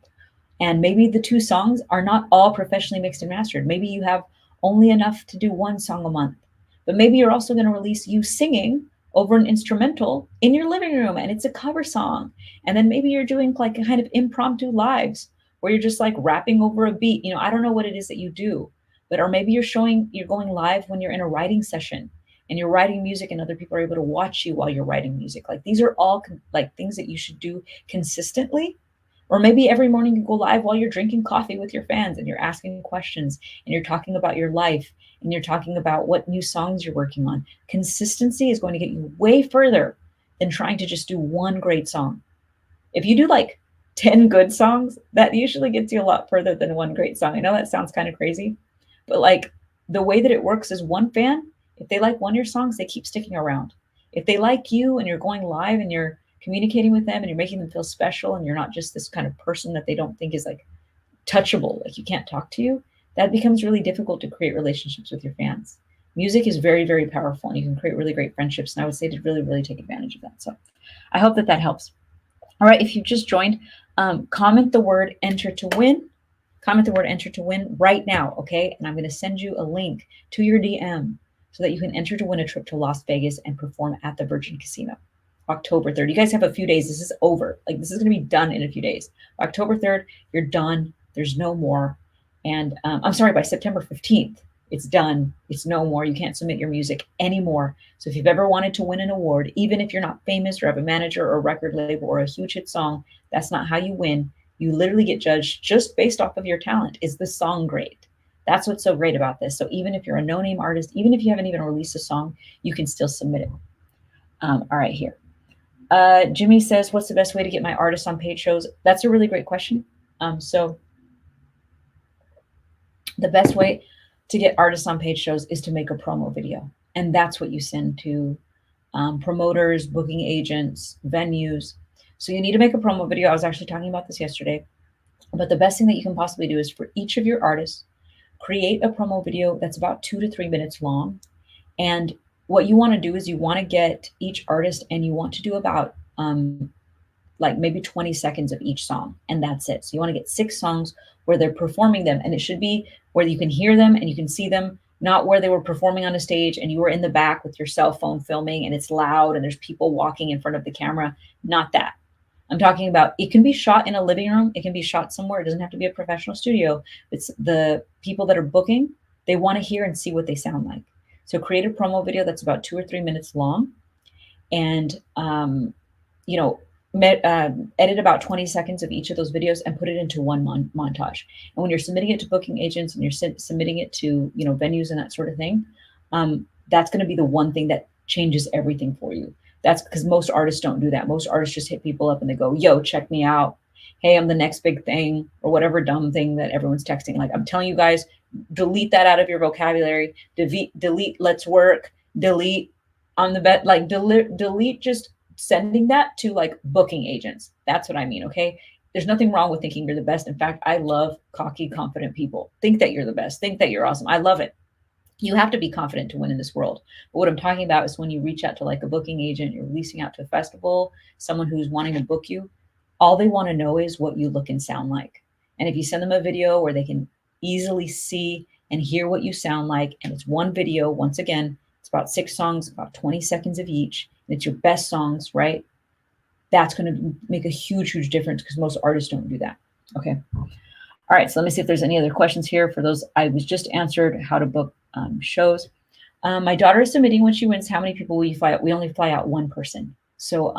A: And maybe the 2 songs are not all professionally mixed and mastered. Maybe you have only enough to do 1 song a month. But maybe you're also going to release you singing over an instrumental in your living room, and it's a cover song. And then maybe you're doing like a kind of impromptu lives where you're just like rapping over a beat. You know, I don't know what it is that you do, but or maybe you're going live when you're in a writing session and you're writing music and other people are able to watch you while you're writing music. Like these are all like things that you should do consistently. Or maybe every morning you go live while you're drinking coffee with your fans and you're asking questions and you're talking about your life and you're talking about what new songs you're working on. Consistency is going to get you way further than trying to just do one great song. If you do like 10 good songs, that usually gets you a lot further than one great song. I know that sounds kind of crazy, but like the way that it works is one fan, if they like one of your songs, they keep sticking around. If they like you and you're going live and you're communicating with them and you're making them feel special and you're not just this kind of person that they don't think is like touchable, like you can't talk to you, that becomes really difficult to create relationships with your fans. Music is very, very powerful and you can create really great friendships. And I would say to really, really take advantage of that. So I hope that that helps. All right, if you just joined, comment the word enter to win. Comment the word enter to win right now, okay? And I'm going to send you a link to your DM so that you can enter to win a trip to Las Vegas and perform at the Virgin Casino. October 3rd. You guys have a few days. This is over. Like this is going to be done in a few days. October 3rd, you're done. There's no more. And I'm sorry, by September 15th, it's done. It's no more. You can't submit your music anymore. So if you've ever wanted to win an award, even if you're not famous or have a manager or a record label or a huge hit song, that's not how you win. You literally get judged just based off of your talent. Is the song great? That's what's so great about this. So even if you're a no-name artist, even if you haven't even released a song, you can still submit it. All right, here. Jimmy says, what's the best way to get my artists on paid shows? That's a really great question. So the best way to get artists on paid shows is to make a promo video. And that's what you send to promoters, booking agents, venues. So you need to make a promo video. I was actually talking about this yesterday. But the best thing that you can possibly do is for each of your artists, create a promo video that's about 2 to 3 minutes long. And what you want to do is you want to get each artist and you want to do about like maybe 20 seconds of each song, and that's it. So you want to get 6 songs where they're performing them, and it should be where you can hear them and you can see them, not where they were performing on a stage and you were in the back with your cell phone filming and it's loud and there's people walking in front of the camera. Not that. I'm talking about, it can be shot in a living room. It can be shot somewhere. It doesn't have to be a professional studio. It's the people that are booking, they want to hear and see what they sound like. So create a promo video that's about 2 or 3 minutes long, and you know, edit about 20 seconds of each of those videos and put it into one montage. And when you're submitting it to booking agents and you're submitting it to, you know, venues and that sort of thing, that's going to be the one thing that changes everything for you. That's because most artists don't do that. Most artists just hit people up and they go, yo, check me out. Hey, I'm the next big thing, or whatever dumb thing that everyone's texting. Like, I'm telling you guys, delete that out of your vocabulary. Delete let's work, delete on the bet, like delete just sending that to like booking agents. That's what I mean. Okay. There's nothing wrong with thinking you're the best. In fact, I love cocky, confident people. Think that you're the best. Think that you're awesome. I love it. You have to be confident to win in this world. But what I'm talking about is when you reach out to like a booking agent, you're releasing out to a festival, someone who's wanting to book you, all they want to know is what you look and sound like. And if you send them a video where they can easily see and hear what you sound like, and it's one video, once again, it's about 6 songs, about 20 seconds of each, and it's your best songs, right? That's going to make a huge, huge difference because most artists don't do that. Okay. All right. So let me see if there's any other questions here. For those, I was just answered how to book shows. My daughter is submitting when she wins. How many people will you fly out? We only fly out one person. So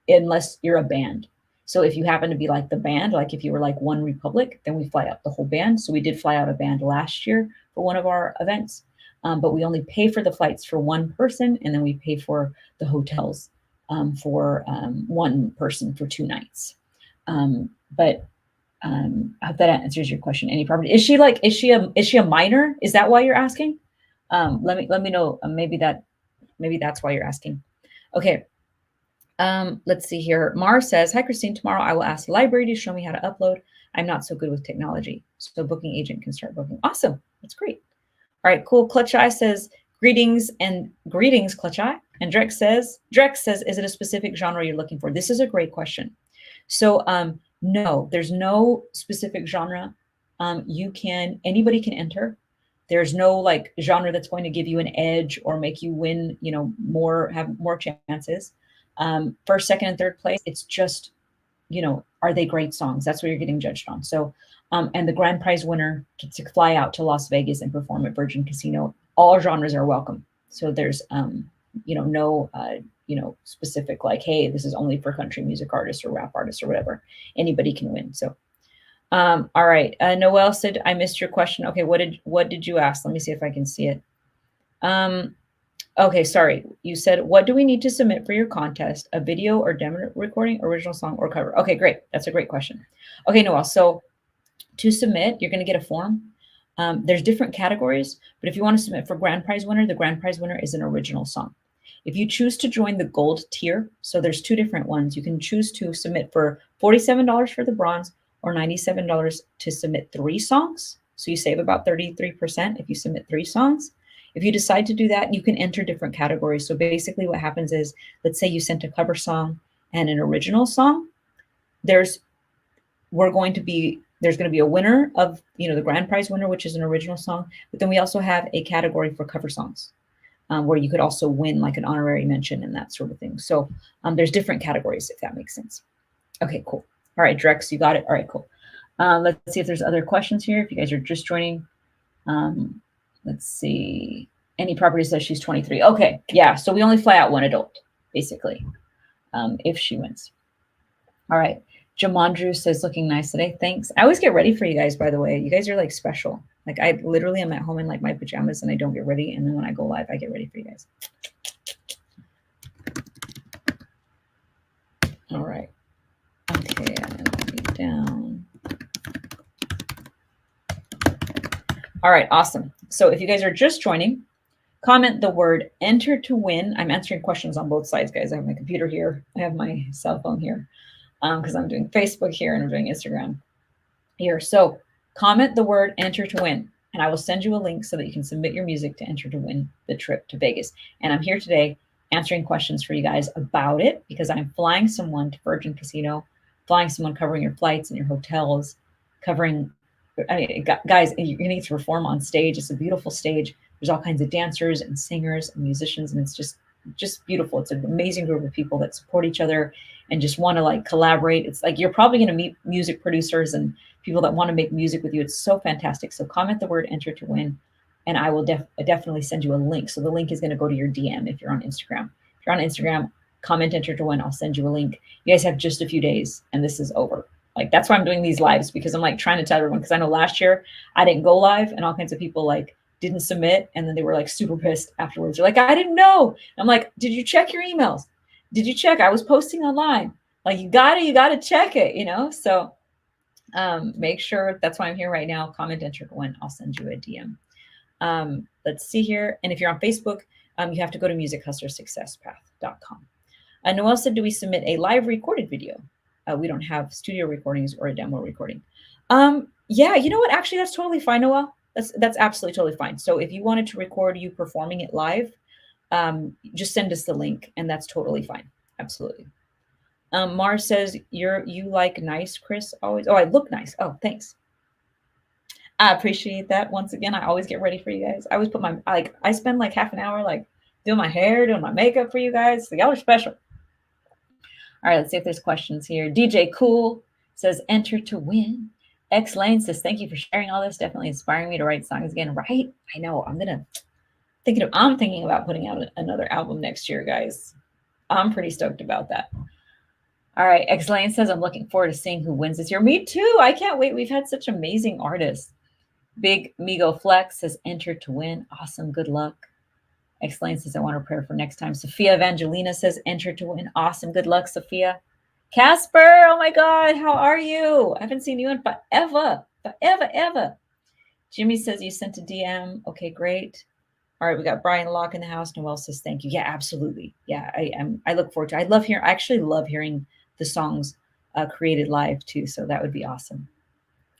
A: unless you're a band. So if you happen to be like the band, like if you were like One Republic, then we fly out the whole band. So we did fly out a band last year for one of our events, but we only pay for the flights for one person, and then we pay for the hotels for one person for 2 nights. But I hope that answers your question. Any property? Is she a minor? Is that why you're asking? Let me know. Maybe that's why you're asking. Okay. Let's see here. Mar says, hi, Christine. Tomorrow I will ask the library to show me how to upload. I'm not so good with technology. So a booking agent can start booking. Awesome. That's great. All right, cool. Clutch Eye says, greetings, Clutch Eye. And Drex says, is it a specific genre you're looking for? This is a great question. So no, there's no specific genre. Anybody can enter. There's no like genre that's going to give you an edge or make you win, you know, have more chances. First, second, and third place, it's just, you know, are they great songs? That's what you're getting judged on. So, and the grand prize winner gets to fly out to Las Vegas and perform at Virgin Casino. All genres are welcome. So there's, you know, no, you know, specific like, hey, this is only for country music artists or rap artists or whatever. Anybody can win. So, all right. Noel said, I missed your question. Okay. What did you ask? Let me see if I can see it. Okay, sorry. You said, what do we need to submit for your contest? A video or demo recording, original song, or cover? Okay, great. That's a great question. Okay, Noel, so to submit, you're going to get a form. There's different categories, but if you want to submit for grand prize winner, the grand prize winner is an original song. If you choose to join the gold tier, so there's 2 different ones. You can choose to submit for $47 for the bronze or $97 to submit 3 songs. So you save about 33% if you submit 3 songs. If you decide to do that, you can enter different categories. So basically what happens is, let's say you sent a cover song and an original song. There's going to be a winner of, you know, the grand prize winner, which is an original song. But then we also have a category for cover songs where you could also win like an honorary mention and that sort of thing. So there's different categories, if that makes sense. Okay, cool. All right, Drex, you got it. All right, cool. Let's see if there's other questions here. If you guys are just joining. Let's see. Any property says she's 23. Okay. Yeah. So we only fly out one adult, basically, if she wins. All right. Jamandru says, looking nice today. Thanks. I always get ready for you guys, by the way. You guys are like special. Like I literally am at home in like my pajamas and I don't get ready. And then when I go live, I get ready for you guys. All right. Okay. I'm going to be down. All right, awesome. So if you guys are just joining, comment the word enter to win. I'm answering questions on both sides, guys. I have my computer here. I have my cell phone here because I'm doing Facebook here and I'm doing Instagram here. So comment the word enter to win, and I will send you a link so that you can submit your music to enter to win the trip to Vegas. And I'm here today answering questions for you guys about it because I'm flying someone to Virgin Casino flying someone, covering your flights and your hotels, covering. I mean, guys, you're gonna get to perform on stage. It's a beautiful stage. There's all kinds of dancers and singers and musicians, and it's just beautiful. It's an amazing group of people that support each other and just want to like collaborate. It's like you're probably going to meet music producers and people that want to make music with you. It's so fantastic. So comment the word enter to win, and I will definitely send you a link. So the link is going to go to your DM if you're on Instagram. If you're on Instagram, comment enter to win. I'll send you a link. You guys have just a few days, and this is over. Like that's why I'm doing these lives, because I'm like trying to tell everyone, because I know last year I didn't go live and all kinds of people like didn't submit, and then they were like super pissed afterwards. They're like, I didn't know. I'm like, did you check your emails? Did you check? I was posting online. Like you gotta check it, you know? So make sure, that's why I'm here right now. Comment enter to win. I'll send you a DM. Let's see here. And if you're on Facebook, you have to go to musichustlersuccesspath.com. Noelle said, do we submit a live recorded video? We don't have studio recordings or a demo recording. Yeah, you know what? Actually, that's totally fine, Noelle. That's absolutely totally fine. So if you wanted to record you performing it live, just send us the link, and that's totally fine. Absolutely. Mars says, you like nice, Chris, always. Oh, I look nice. Oh, thanks. I appreciate that. Once again, I always get ready for you guys. I always put I spend like half an hour like doing my hair, doing my makeup for you guys. So y'all are special. All right, let's see if there's questions here. DJ Cool says, enter to win. X Lane says, thank you for sharing all this. Definitely inspiring me to write songs again. Right? I know. I'm thinking about putting out another album next year, guys. I'm pretty stoked about that. All right. X Lane says, I'm looking forward to seeing who wins this year. Me too. I can't wait. We've had such amazing artists. Big Migo Flex says, enter to win. Awesome. Good luck. X Lane says, I want a prayer for next time. Sophia Evangelina says, enter to win. Awesome. Good luck, Sophia. Casper, oh my God, how are you? I haven't seen you in forever. Jimmy says you sent a DM. Okay, great. All right, we got Brian Locke in the house. Noelle says thank you. Yeah, absolutely. Yeah, I look forward to it. I actually love hearing the songs created live too, so that would be awesome.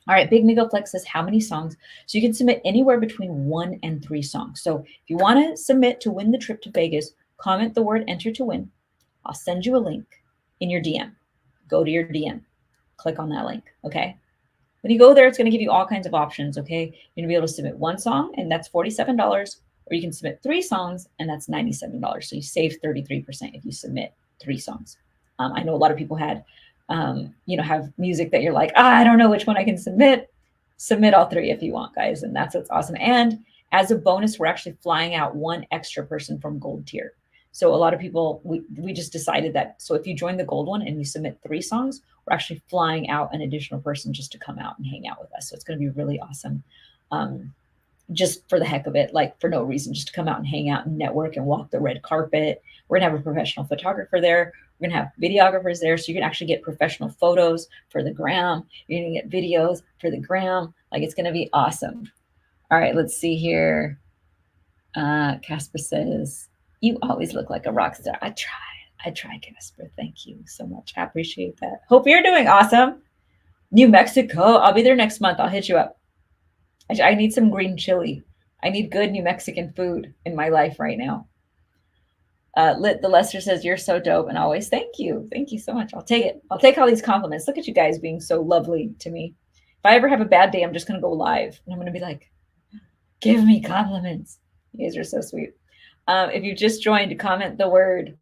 A: All right, Big Migo Flex says how many songs? So you can submit anywhere between 1 and 3 songs. So if you want to submit to win the trip to Vegas, comment the word enter to win. I'll send you a link in your DM. Go to your DM, click on that link, okay? When you go there, it's going to give you all kinds of options, okay? You're going to be able to submit 1 song, and that's $47, or you can submit 3 songs, and that's $97. So you save 33% if you submit 3 songs. I know a lot of people have music that you're like, I don't know which one I can submit. Submit all 3 if you want, guys, and that's what's awesome. And as a bonus, we're actually flying out 1 extra person from Gold Tier. So a lot of people, we just decided that. So if you join the gold one and you submit 3 songs, we're actually flying out an additional person just to come out and hang out with us. So it's going to be really awesome. Just for the heck of it, like for no reason, just to come out and hang out and network and walk the red carpet. We're going to have a professional photographer there. We're going to have videographers there. So you can actually get professional photos for the gram. You're going to get videos for the gram. Like it's going to be awesome. All right, let's see here. Casper says, you always look like a rock star. I try, Casper. Thank you so much. I appreciate that. Hope you're doing awesome. New Mexico. I'll be there next month. I'll hit you up. I need some green chili. I need good New Mexican food in my life right now. Lit the Lester says, you're so dope and always. Thank you. Thank you so much. I'll take it. I'll take all these compliments. Look at you guys being so lovely to me. If I ever have a bad day, I'm just going to go live and I'm going to be like, give me compliments. You guys are so sweet. If you just joined, comment the word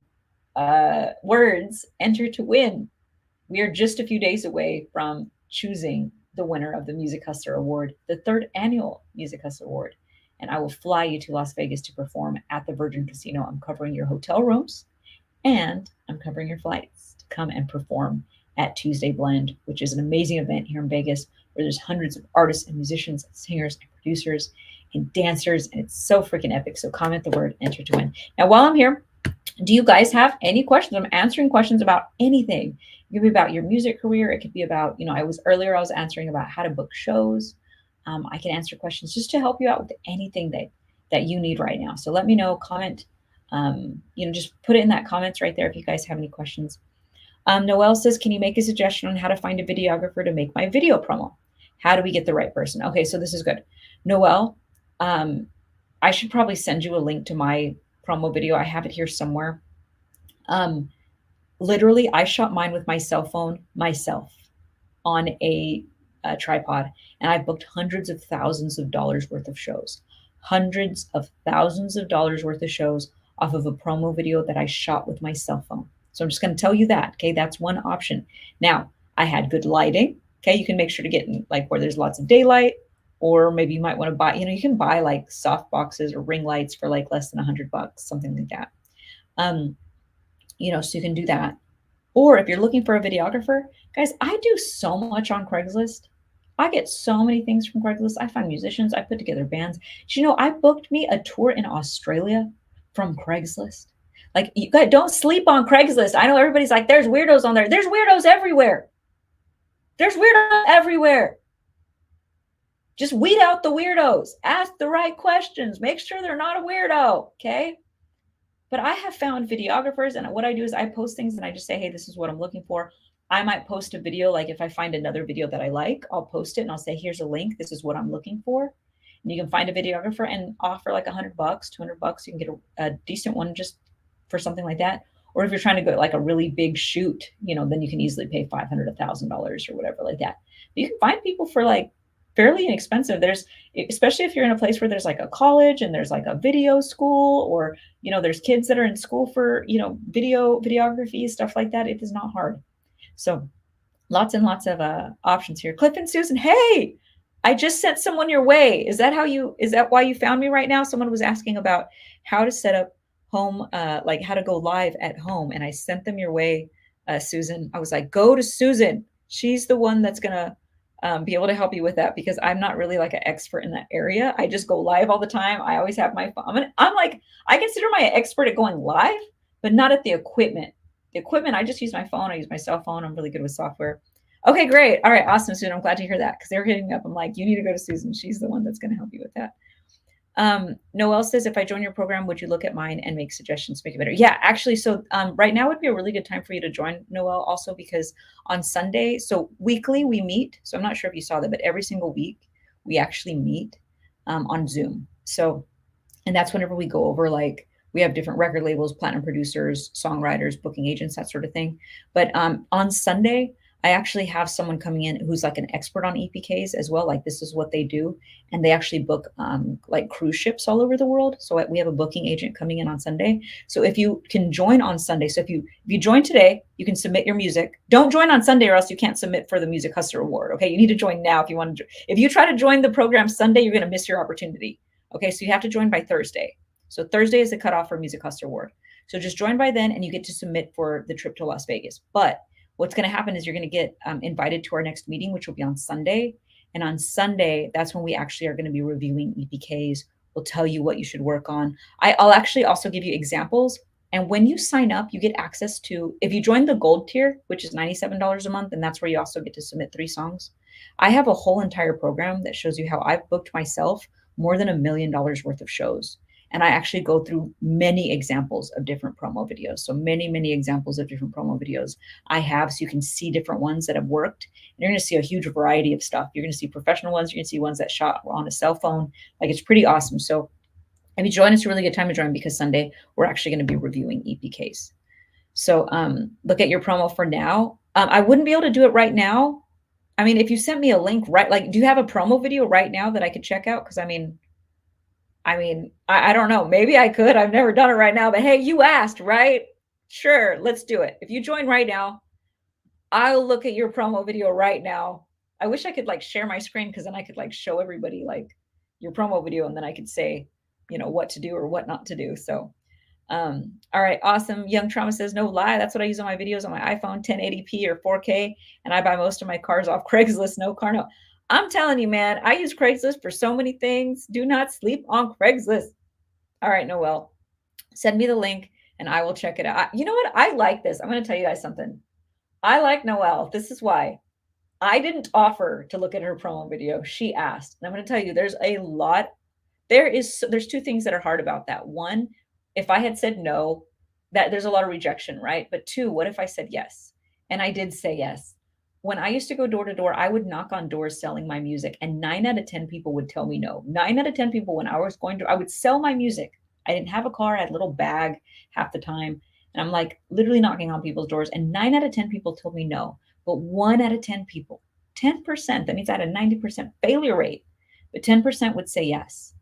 A: words, enter to win. We are just a few days away from choosing the winner of the Music Hustler Award, the 3rd annual Music Hustler Award. And I will fly you to Las Vegas to perform at the Virgin Casino. I'm covering your hotel rooms and I'm covering your flights to come and perform at Tuesday Blend, which is an amazing event here in Vegas where there's hundreds of artists and musicians and singers and producers and dancers, and it's so freaking epic. So comment the word enter to win. Now, while I'm here, do you guys have any questions? I'm answering questions about anything. It could be about your music career. It could be about, I was answering about how to book shows. I can answer questions just to help you out with anything that you need right now. So let me know, comment, just put it in that comments right there if you guys have any questions. Noelle says, can you make a suggestion on how to find a videographer to make my video promo? How do we get the right person? Okay, so this is good. Noelle, I should probably send you a link to my promo video. I have it here somewhere. Literally, I shot mine with my cell phone myself on a tripod, and I booked hundreds of thousands of dollars worth of shows, hundreds of thousands of dollars worth of shows off of a promo video that I shot with my cell phone. So I'm just going to tell you that. Okay, that's one option. Now, I had good lighting. Okay, you can make sure to get in like where there's lots of daylight, or maybe you might want to buy, you can buy like soft boxes or ring lights for like less than $100, something like that. So you can do that. Or if you're looking for a videographer, guys, I do so much on Craigslist. I get so many things from Craigslist. I find musicians, I put together bands. I booked me a tour in Australia from Craigslist. Like, you guys don't sleep on Craigslist. I know everybody's like, there's weirdos on there. There's weirdos everywhere. There's weirdos everywhere. Just weed out the weirdos. Ask the right questions. Make sure they're not a weirdo. Okay. But I have found videographers, and what I do is I post things and I just say, hey, this is what I'm looking for. I might post a video. Like if I find another video that I like, I'll post it and I'll say, here's a link. This is what I'm looking for. And you can find a videographer and offer like $100, $200. You can get a decent one just for something like that. Or if you're trying to go like a really big shoot, then you can easily pay $500, $1,000 or whatever like that. But you can find people for like fairly inexpensive. There's, especially if you're in a place where there's like a college and there's like a video school, or, there's kids that are in school for, videography, stuff like that. It is not hard. So lots and lots of options here. Cliff and Susan, hey, I just sent someone your way. Is that why you found me right now? Someone was asking about how to set up home, like how to go live at home. And I sent them your way, Susan. I was like, go to Susan. She's the one that's going to be able to help you with that, because I'm not really like an expert in that area. I just go live all the time. I always have my phone. I consider my expert at going live, but not at the equipment. The equipment, I just use my phone. I use my cell phone. I'm really good with software. Okay, great. All right, awesome, Susan. I'm glad to hear that, because they're hitting me up. I'm like, you need to go to Susan. She's the one that's going to help you with that. Noelle says, if I join your program, would you look at mine and make suggestions to make it better? Yeah, actually. So right now would be a really good time for you to join, Noelle, also because on Sunday, so weekly we meet. So I'm not sure if you saw that, but every single week we actually meet on Zoom. So, and that's whenever we go over, like, we have different record labels, platinum producers, songwriters, booking agents, that sort of thing. But on Sunday, I actually have someone coming in who's like an expert on EPKs as well. Like, this is what they do. And they actually book like cruise ships all over the world. So we have a booking agent coming in on Sunday. So if you can join on Sunday, so if you join today, you can submit your music. Don't join on Sunday or else you can't submit for the Music Hustler Award. Okay, you need to join now if you want to. If you try to join the program Sunday, you're going to miss your opportunity. Okay, so you have to join by Thursday. So Thursday is the cutoff for Music Hustler Award. So just join by then and you get to submit for the trip to Las Vegas. But what's going to happen is you're going to get invited to our next meeting, which will be on Sunday. And on Sunday, that's when we actually are going to be reviewing EPKs. We'll tell you what you should work on. I'll actually also give you examples. And when you sign up, you get access to, if you join the gold tier, which is $97 a month, and that's where you also get to submit 3 songs. I have a whole entire program that shows you how I've booked myself more than $1 million worth of shows. And I actually go through many examples of different promo videos. So many, many examples of different promo videos I have, so you can see different ones that have worked. And you're going to see a huge variety of stuff. You're going to see professional ones. You're going to see ones that shot on a cell phone. Like, it's pretty awesome. So if you join, it's a really good time to join, because Sunday we're actually going to be reviewing EPKs. So look at your promo for now. I wouldn't be able to do it right now. I mean, if you sent me a link, right? Like, do you have a promo video right now that I could check out? Because I don't know. Maybe I could. I've never done it right now, but hey, you asked, right? Sure, let's do it. If you join right now, I'll look at your promo video right now. I wish I could like share my screen, because then I could like show everybody like your promo video, and then I could say, what to do or what not to do. So, all right, awesome. Young Trauma says, no lie. That's what I use on my videos on my iPhone, 1080p or 4K. And I buy most of my cars off Craigslist. No car, no. I'm telling you, man, I use Craigslist for so many things. Do not sleep on Craigslist. All right, Noelle, send me the link and I will check it out. You know what? I like this. I'm going to tell you guys something. I like Noelle. This is why. I didn't offer to look at her promo video. She asked. And I'm going to tell you, there's 2 things that are hard about that. One, if I had said no, that there's a lot of rejection, right? But 2, what if I said yes? And I did say yes. When I used to go door to door, I would knock on doors selling my music, and 9 out of 10 people would tell me no. 9 out of 10 people, when I was going to, I would sell my music. I didn't have a car. I had a little bag half the time. And I'm like literally knocking on people's doors. And 9 out of 10 people told me no. But 1 out of 10 people, 10%, that means I had a 90% failure rate, but 10% would say yes.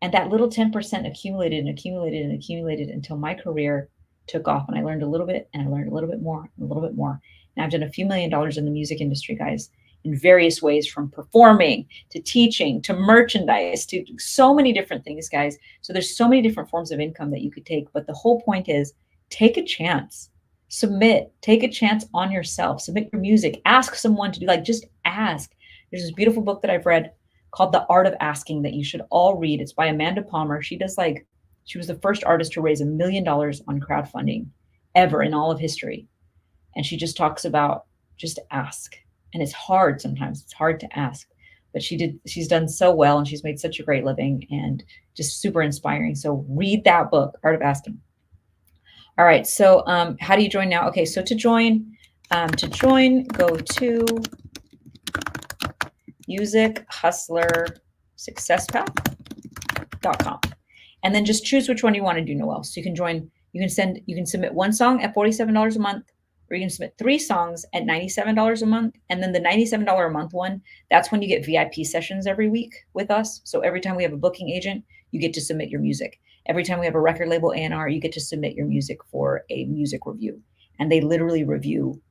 A: And that little 10% accumulated and accumulated and accumulated until my career took off. And I learned a little bit and I learned a little bit more and a little bit more. And I've done a few $1,000,000 in the music industry, guys, in various ways, from performing to teaching to merchandise to so many different things, guys. So there's so many different forms of income that you could take. But the whole point is take a chance, submit, take a chance on yourself, submit your music, ask someone to do, like, just ask. There's this beautiful book that I've read called The Art of Asking that you should all read. It's by Amanda Palmer. She was the first artist to raise $1,000,000 on crowdfunding ever in all of history. And she just talks about just ask. And it's hard sometimes. It's hard to ask. But she's done so well and she's made such a great living and just super inspiring. So read that book, Art of Asking. All right. So how do you join now? Okay, so to join, go to musichustlersuccesspath.com. And then just choose which one you want to do, Noel. So you can submit one song at $47 a month, or you can submit 3 songs at $97 a month. And then the $97 a month one, that's when you get VIP sessions every week with us. So every time we have a booking agent, you get to submit your music. Every time we have a record label A&R, you get to submit your music for a music review. And they literally review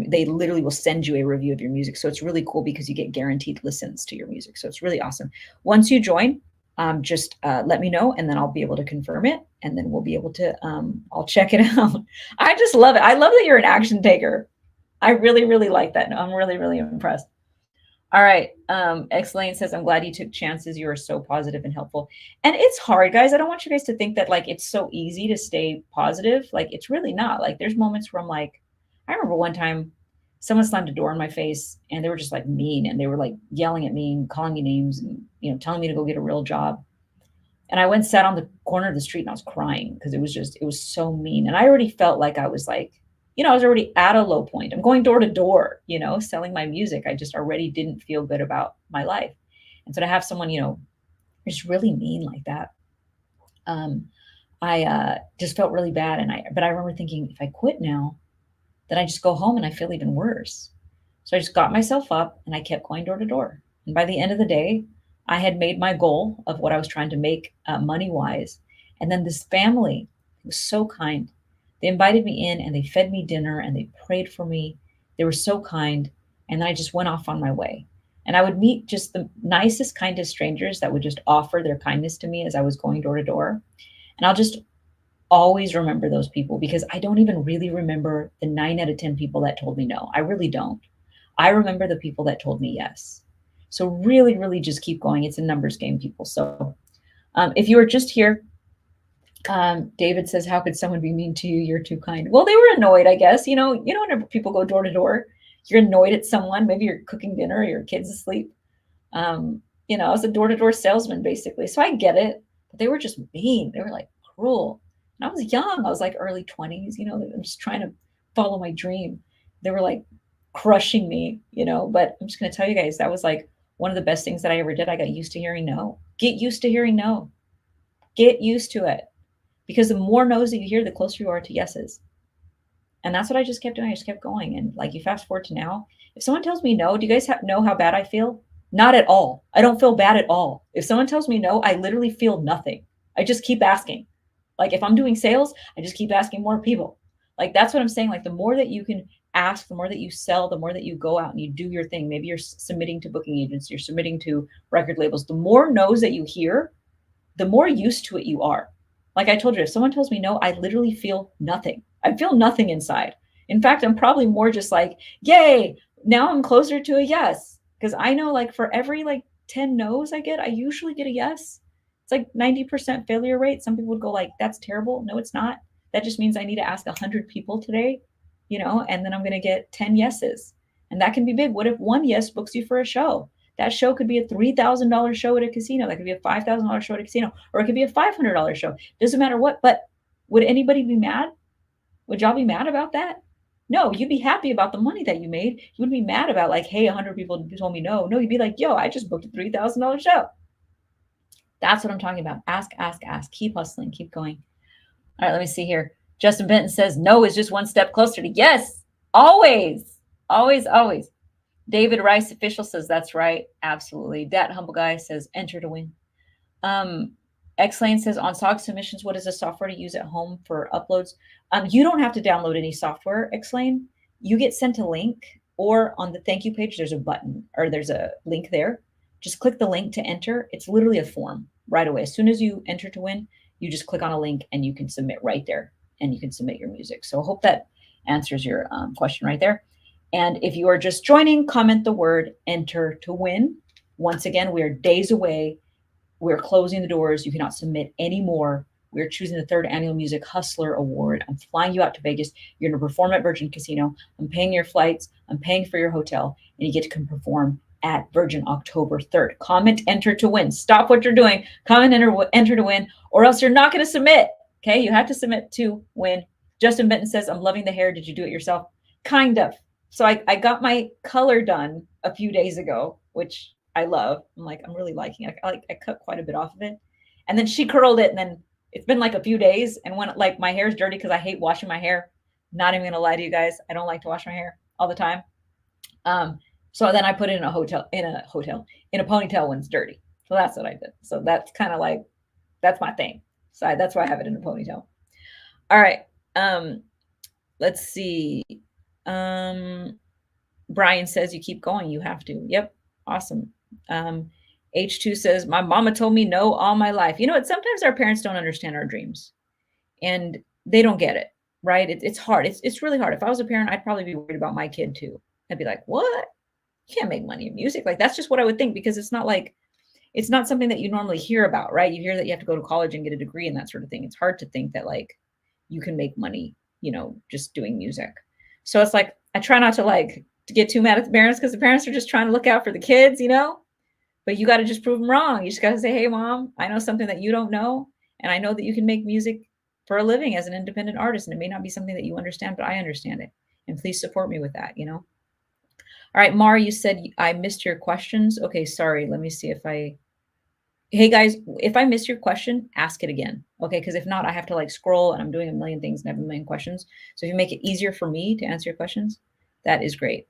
A: they literally will send you a review of your music. So it's really cool because you get guaranteed listens to your music. So it's really awesome. Once you join, just let me know and then I'll be able to confirm it. And then we'll be able to, I'll check it out. I just love it. I love that you're an action taker. I really, really like that. I'm really, really impressed. All right. X-Lane says, I'm glad you took chances. You are so positive and helpful. And it's hard, guys. I don't want you guys to think that like it's so easy to stay positive. Like it's really not. Like there's moments where I'm like, I remember one time someone slammed a door in my face and they were just like mean and they were like yelling at me and calling me names and, telling me to go get a real job. And I went and sat on the corner of the street and I was crying because it was so mean. And I already felt like I was like, I was already at a low point. I'm going door to door, selling my music. I just already didn't feel good about my life. And so to have someone, just really mean like that, I just felt really bad. But I remember thinking, if I quit now, then I just go home and I feel even worse. So I just got myself up and I kept going door to door. And by the end of the day, I had made my goal of what I was trying to make money-wise. And then this family was so kind. They invited me in and they fed me dinner and they prayed for me. They were so kind. And then I just went off on my way. And I would meet just the nicest, kindest strangers that would just offer their kindness to me as I was going door to door. And I'll just always remember those people because I don't even really remember the 9 out of 10 people that told me no. I really don't. I remember the people that told me yes. So really, really just keep going. It's a numbers game, people. So if you are just here, David says, how could someone be mean to you? You're too kind. Well, they were annoyed, I guess. Whenever people go door to door, you're annoyed at someone. Maybe you're cooking dinner or your kid's asleep. I was a door-to-door salesman, basically. So I get it. But they were just mean. They were like cruel. And I was young. I was like early 20s. I'm just trying to follow my dream. They were like crushing me, but I'm just going to tell you guys, that was like one of the best things that I ever did. I got used to hearing no. Get used to hearing no. Get used to it. Because the more no's that you hear, the closer you are to yeses. And that's what I just kept doing. I just kept going. And like you fast forward to now, if someone tells me no, do you guys know how bad I feel? Not at all. I don't feel bad at all. If someone tells me no, I literally feel nothing. I just keep asking. Like if I'm doing sales, I just keep asking more people. Like that's what I'm saying. Like the more that you can ask, the more that you sell, the more that you go out and you do your thing. Maybe you're submitting to booking agents, you're submitting to record labels. The more no's that you hear, the more used to it you are. Like I told you, if someone tells me no, I literally feel nothing. I feel nothing inside. In fact, I'm probably more just like, yay, now I'm closer to a yes. Because I know like for every like 10 no's I get, I usually get a yes. It's like 90% failure rate. Some people would go like, that's terrible. No, it's not. That just means I need to ask 100 people today, and then I'm going to get 10 yeses. And that can be big. What if one yes books you for a show? That show could be a $3,000 show at a casino. That could be a $5,000 show at a casino, or it could be a $500 show. Doesn't matter what, but would anybody be mad? Would y'all be mad about that? No, you'd be happy about the money that you made. You wouldn't be mad about like, hey, 100 people told me no. No, you'd be like, yo, I just booked a $3,000 show. That's what I'm talking about. Ask, ask, ask. Keep hustling. Keep going. All right, let me see here. Justin Benton says no is just one step closer to yes. Always, always, always. David Rice official says that's right. Absolutely. Dat Humble Guy says enter to win. X-Lane says on SOG submissions, what is the software to use at home for uploads? You don't have to download any software, X-Lane. You get sent a link, or on the thank you page, there's a button or there's a link there. Just click the link to enter. It's literally a form right away. As soon as you enter to win, you just click on a link and you can submit right there and you can submit your music. So I hope that answers your question right there. And if you are just joining, comment the word enter to win. Once again, we are days away. We're closing the doors. You cannot submit anymore. We're choosing the 3rd Annual Music Hustler Award. I'm flying you out to Vegas. You're going to perform at Virgin Casino. I'm paying your flights. I'm paying for your hotel. And you get to come perform at Virgin October 3rd. Comment enter to win. Stop what you're doing. Comment enter to win, or else you're not going to submit. Okay, you have to submit to win. Justin Benton says, I'm loving the hair. Did you do it yourself? Kind of. So I got my color done a few days ago, which I love. I'm really liking it. I cut quite a bit off of it. And then she curled it, and then it's been like a few days. And when my hair's dirty, because I hate washing my hair, not even gonna lie to you guys, I don't like to wash my hair all the time. So then I put it in a ponytail when it's dirty. So that's what I did. So that's kind of like, that's my thing. So that's why I have it in a ponytail. All right. Let's see. Brian says you keep going. You have to. Yep. Awesome. H2 says, my mama told me no all my life. You know what? Sometimes our parents don't understand our dreams and they don't get it, right? It's hard. It's really hard. If I was a parent, I'd probably be worried about my kid too. I'd be like, what? You can't make money in music. Like, that's just what I would think, because it's not something that you normally hear about, right? You hear that you have to go to college and get a degree and that sort of thing. It's hard to think that like you can make money, just doing music. So it's like, I try not to get too mad at the parents, because the parents are just trying to look out for the kids, but you got to just prove them wrong. You just got to say, hey, mom, I know something that you don't know. And I know that you can make music for a living as an independent artist. And it may not be something that you understand, but I understand it. And please support me with that, All right, Mara, you said I missed your questions. Okay, sorry. Let me see hey guys, if I miss your question, ask it again. Okay, because if not, I have to scroll and I'm doing a million things and have a million questions. So if you make it easier for me to answer your questions, that is great.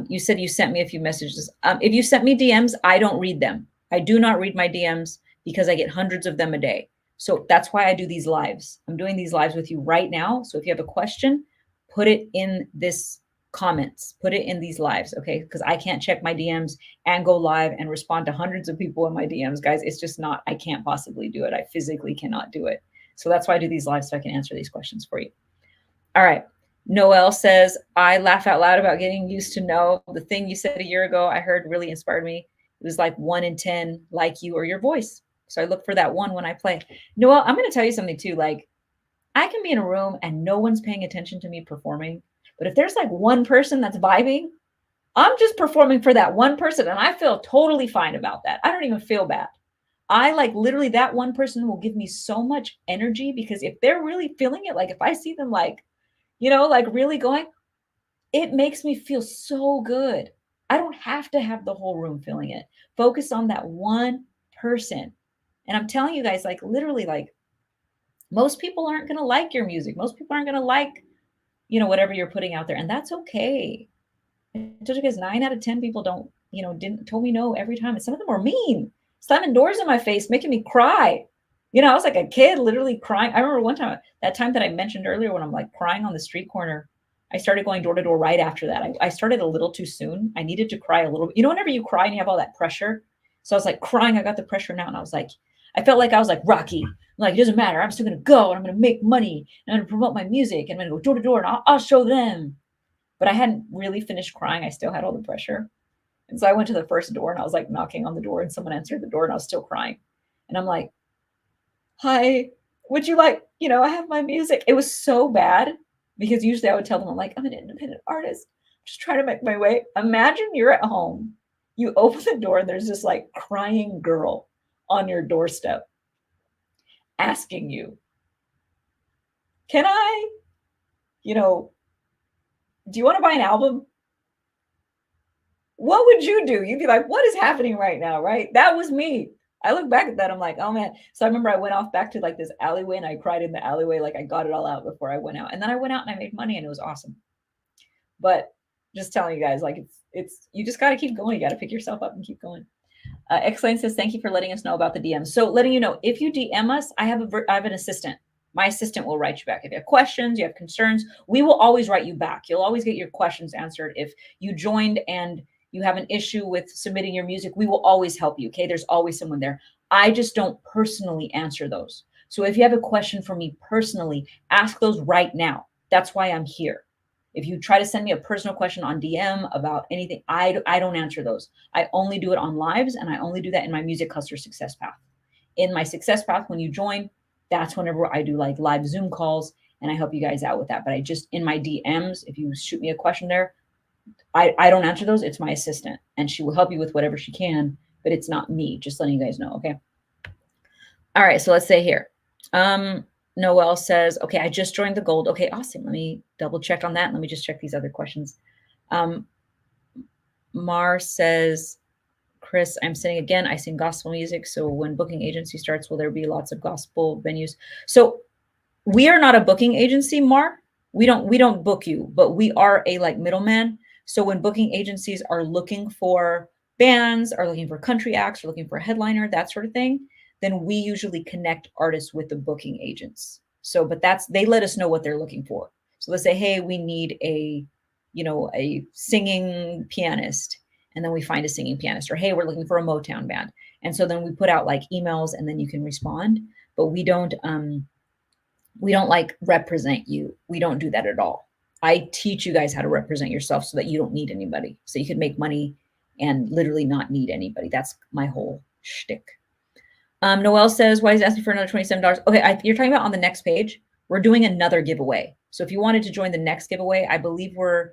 A: You said you sent me a few messages. If you sent me DMs, I don't read them. I do not read my DMs because I get hundreds of them a day. So that's why I do these lives. I'm doing these lives with you right now. So if you have a question, put it in this comments, put it in these lives, okay? Because I can't check my DMs and go live and respond to hundreds of people in my DMs, guys. It's just not, I can't possibly do it. I physically cannot do it. So that's why I do these lives, so I can answer these questions for you. All right. Noel says, I laugh out loud about getting used to no. The thing you said a year ago, I heard really inspired me. It was like 1 in 10, like you or your voice. So I look for that one when I play. Noel, I'm going to tell you something too. I can be in a room and no one's paying attention to me performing. But if there's one person that's vibing, I'm just performing for that one person. And I feel totally fine about that. I don't even feel bad. I literally, that one person will give me so much energy, because if they're really feeling it, if I see them really going, it makes me feel so good. I don't have to have the whole room feeling it. Focus on that one person. And I'm telling you guys, literally, most people aren't going to like your music. Most people aren't going to like, whatever you're putting out there. And that's okay. I told you guys 9 out of 10 people told me no every time. And some of them were mean, slamming doors in my face, making me cry. I was like a kid literally crying. I remember one time, that time that I mentioned earlier, when I'm crying on the street corner, I started going door to door right after that. I started a little too soon. I needed to cry a little bit. Whenever you cry and you have all that pressure. So I was crying. I got the pressure now. And I was I felt like I was Rocky. It doesn't matter. I'm still going to go and I'm going to make money and I'm going to promote my music and I'm going to go door to door and I'll show them. But I hadn't really finished crying. I still had all the pressure. And so I went to the first door and I was knocking on the door and someone answered the door and I was still crying. And I'm hi, would you I have my music. It was so bad, because usually I would tell them, I'm an independent artist, just trying to make my way. Imagine you're at home, you open the door and there's this crying girl on your doorstep asking you, can I, do you want to buy an album? What would you do? You'd be what is happening right now, right? That was me. I look back at that, I'm like, oh man. So I remember I went off back to like this alleyway and I cried in the alleyway, like I got it all out before I went out. And then I went out and I made money and it was awesome. But just telling you guys, like it's you just got to keep going. You got to pick yourself up and keep going. X-Lane says, thank you for letting us know about the DMs. So letting you know, if you DM us, I have an assistant. My assistant will write you back. If you have questions, you have concerns, we will always write you back. You'll always get your questions answered. If you joined and you have an issue with submitting your music, we will always help you. Okay. There's always someone there. I just don't personally answer those. So if you have a question for me personally, ask those right now. That's why I'm here. If you try to send me a personal question on DM about anything, I don't answer those. I only do it on lives, and I only do that in my Music Hustler Success Path. In my Success Path, when you join, that's whenever I do like live Zoom calls, and I help you guys out with that. But I just, in my DMs, if you shoot me a question there, I don't answer those. It's my assistant, and she will help you with whatever she can, but it's not me. Just letting you guys know, okay? All right, so let's say here. Noel says, okay, I just joined the gold. Okay, awesome. Let me double check on that. Let me just check these other questions. Mar says, Chris, I'm saying again, I sing gospel music. So when booking agency starts, will there be lots of gospel venues? So we are not a booking agency, Mar. We don't book you, but we are a like middleman. So when booking agencies are looking for bands, are looking for country acts, are looking for a headliner, that sort of thing, then we usually connect artists with the booking agents. So, but they let us know what they're looking for. So let's say, hey, we need a singing pianist. And then we find a singing pianist, or hey, we're looking for a Motown band. And so then we put out like emails and then you can respond, but we don't like represent you. We don't do that at all. I teach you guys how to represent yourself so that you don't need anybody. So you can make money and literally not need anybody. That's my whole shtick. Noel says, why is asking for another $27? Okay, you're talking about on the next page. We're doing another giveaway. So if you wanted to join the next giveaway, I believe we're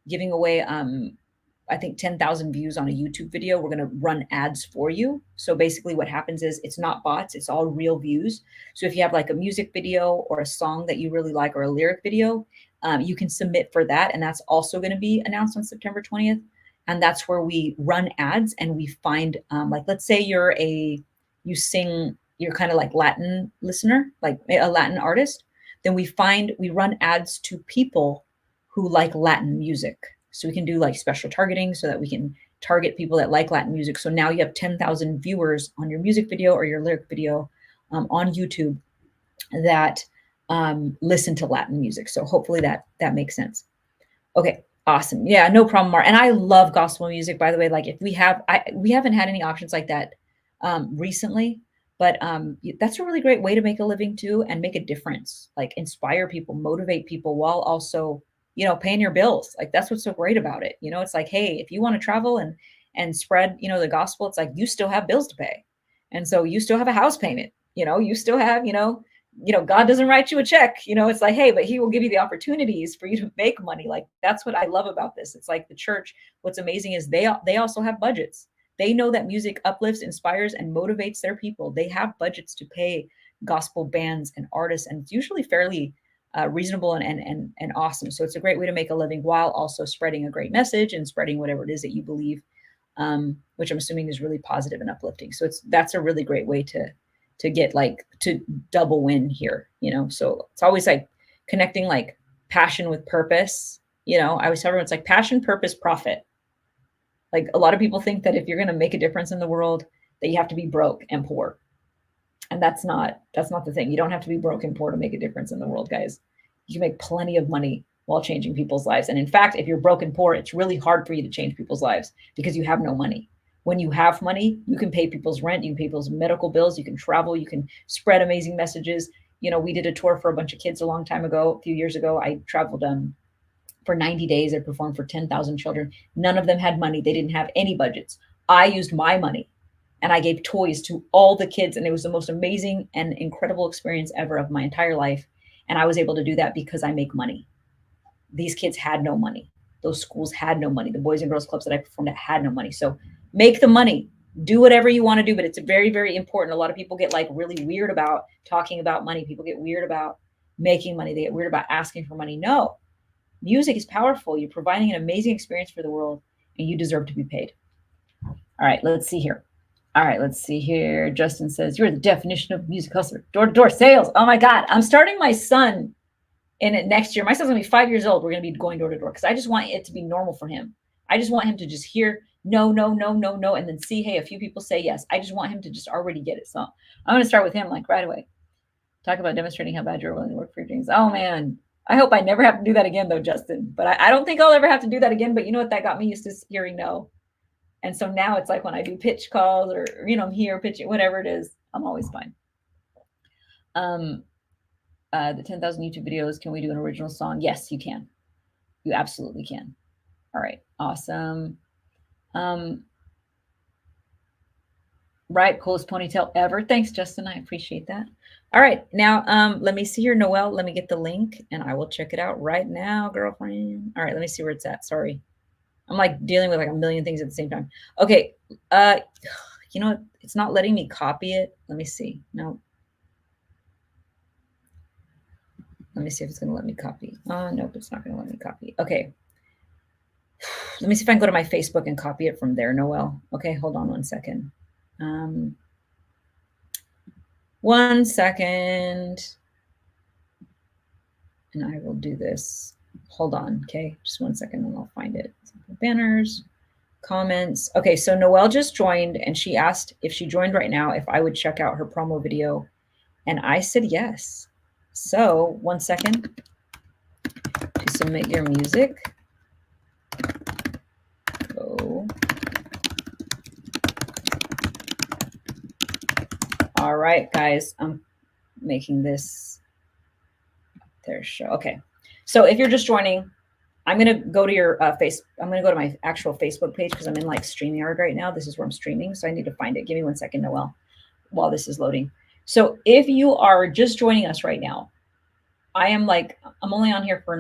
A: giving away, I think 10,000 views on a YouTube video. We're going to run ads for you. So basically what happens is it's not bots, it's all real views. So if you have like a music video or a song that you really like or a lyric video, you can submit for that. And that's also going to be announced on September 20th. And that's where we run ads and we find, like, let's say you're kind of like Latin listener, like a Latin artist, then we run ads to people who like Latin music. So we can do like special targeting so that we can target people that like Latin music. So now you have 10,000 viewers on your music video or your lyric video on YouTube that listen to Latin music. So hopefully that makes sense. Okay, awesome. Yeah, no problem, Mar. And I love gospel music, by the way. Like if we haven't had any options like that recently, but that's a really great way to make a living too and make a difference, like inspire people, motivate people while also paying your bills. Like that's what's so great about it. It's like, hey, if you want to travel and spread, the gospel, it's like you still have bills to pay. And so you still have a house payment, you still have, God doesn't write you a check, it's like, hey, but he will give you the opportunities for you to make money. Like that's what I love about this. It's like the church. What's amazing is they also have budgets. They know that music uplifts, inspires, and motivates their people. They have budgets to pay gospel bands and artists, and it's usually fairly reasonable and awesome. So it's a great way to make a living while also spreading a great message and spreading whatever it is that you believe, which I'm assuming is really positive and uplifting. So that's a really great way to get like to double win here. So it's always like connecting like passion with purpose. I always tell everyone it's like passion, purpose, profit. Like a lot of people think that if you're going to make a difference in the world, that you have to be broke and poor. And that's not the thing. You don't have to be broke and poor to make a difference in the world, guys. You can make plenty of money while changing people's lives. And in fact, if you're broke and poor, it's really hard for you to change people's lives because you have no money. When you have money, you can pay people's rent, you can pay people's medical bills, you can travel, you can spread amazing messages. We did a tour for a bunch of kids a few years ago. I traveled for 90 days. I performed for 10,000 children. None of them had money. They didn't have any budgets. I used my money and I gave toys to all the kids. And it was the most amazing and incredible experience ever of my entire life. And I was able to do that because I make money. These kids had no money. Those schools had no money. The Boys and Girls Clubs that I performed at had no money. So make the money, do whatever you want to do, but it's very, very important. A lot of people get like really weird about talking about money. People get weird about making money. They get weird about asking for money. No, music is powerful. You're providing an amazing experience for the world and you deserve to be paid. All right, let's see here. All right, let's see here. Justin says, you're the definition of music hustler. Door-to-door sales. Oh my God. I'm starting my son in it next year. My son's gonna be 5 years old. We're gonna be going door to door because I just want it to be normal for him. I just want him to just hear no, no, no, no, no, and then see, hey, a few people say yes. I just want him to just already get it. So I'm gonna start with him like right away. Talk about demonstrating how bad you're willing to work for your dreams. Oh man. I hope I never have to do that again though, Justin. But I don't think I'll ever have to do that again. But you know what? That got me used to hearing no. And so now it's like when I do pitch calls or, I'm here pitching, whatever it is, I'm always fine. The 10,000 YouTube videos, can we do an original song? Yes, you can. You absolutely can. All right, awesome. Right, coolest ponytail ever. Thanks, Justin. I appreciate that. All right, now let me see here, Noelle. Let me get the link and I will check it out right now, girlfriend. All right, let me see where it's at. Sorry. I'm like dealing with like a million things at the same time. Okay. You know what? It's not letting me copy it. Let me see. No. Let me see if it's going to let me copy. Nope, it's not going to let me copy. Okay. Let me see if I can go to my Facebook and copy it from there, Noelle. Okay, hold on 1 second. 1 second. And I will do this. Hold on, okay? Just 1 second and I'll find it. Banners, comments. Okay, so Noelle just joined and she asked if she joined right now if I would check out her promo video. And I said yes. So 1 second to submit your music. Go. All right, guys, I'm making this. There's show. Okay. So if you're just joining, I'm going to go to your I'm going to go to my actual Facebook page because I'm in like StreamYard right now. This is where I'm streaming. So I need to find it. Give me 1 second, Noelle, while this is loading. So if you are just joining us right now, I'm only on here for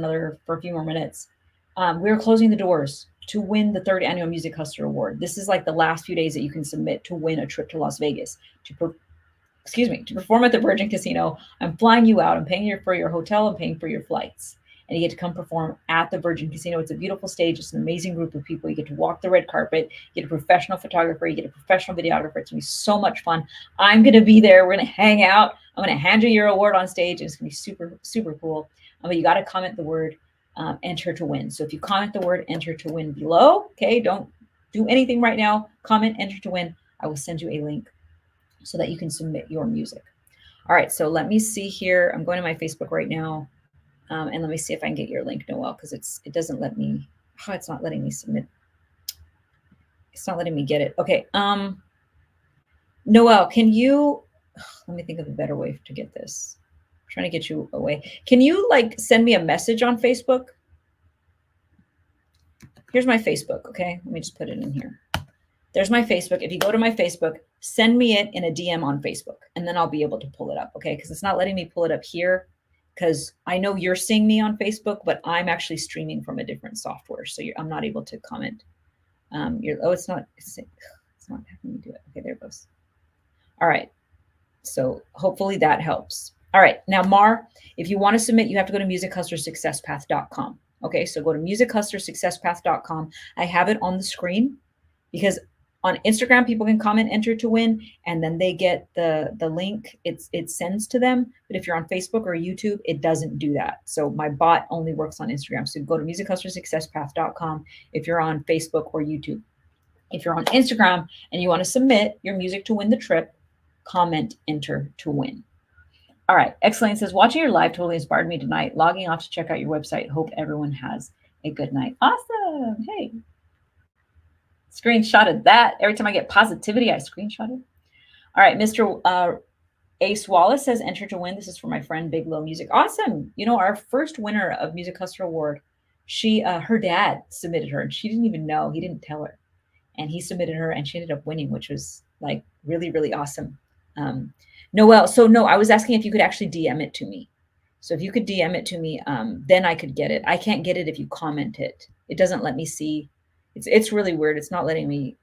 A: a few more minutes. We're closing the doors to win the 3rd annual Music Hustler Award. This is like the last few days that you can submit to win a trip to Las Vegas to perform at the Virgin Casino. I'm flying you out. I'm paying for your hotel. I'm paying for your flights. And you get to come perform at the Virgin Casino. It's a beautiful stage. It's an amazing group of people. You get to walk the red carpet. You get a professional photographer. You get a professional videographer. It's going to be so much fun. I'm going to be there. We're going to hang out. I'm going to hand you your award on stage. It's going to be super, super cool. But you got to comment the word enter to win. So if you comment the word enter to win below, okay, don't do anything right now. Comment enter to win. I will send you a link so that you can submit your music. All right, so let me see here. I'm going to my Facebook right now. And let me see if I can get your link, Noelle, because it doesn't let me. Oh, it's not letting me submit. It's not letting me get it. Okay. Noelle, can you? Let me think of a better way to get this. I'm trying to get you away. Can you send me a message on Facebook? Here's my Facebook. Okay, let me just put it in here. There's my Facebook. If you go to my Facebook, send me it in a DM on Facebook, and then I'll be able to pull it up. Okay, because it's not letting me pull it up here. Because I know you're seeing me on Facebook, but I'm actually streaming from a different software. So I'm not able to comment. It's not having me do it. Okay, there it goes. All right. So hopefully that helps. All right. Now, Mar, if you want to submit, you have to go to musichustlersuccesspath.com. Okay, so go to musichustlersuccesspath.com. I have it on the screen because on Instagram, people can comment enter to win, and then they get the link. It sends to them. But if you're on Facebook or YouTube, it doesn't do that. So my bot only works on Instagram. So go to musichustlersuccesspath.com if you're on Facebook or YouTube. If you're on Instagram and you want to submit your music to win the trip, comment enter to win. All right. Excellent says, watching your live totally inspired me tonight. Logging off to check out your website. Hope everyone has a good night. Awesome. Hey. Screenshotted that. Every time I get positivity, I screenshot it. All right, Mr. Ace Wallace says, enter to win. This is for my friend Big Low Music. Awesome. You know, our first winner of Music Hustler Award, her dad submitted her, and she didn't even know. He didn't tell her. And he submitted her, and she ended up winning, which was really, really awesome. Noelle, so no, I was asking if you could actually DM it to me. So if you could DM it to me, then I could get it. I can't get it if you comment it. It doesn't let me see. It's really weird. It's not letting me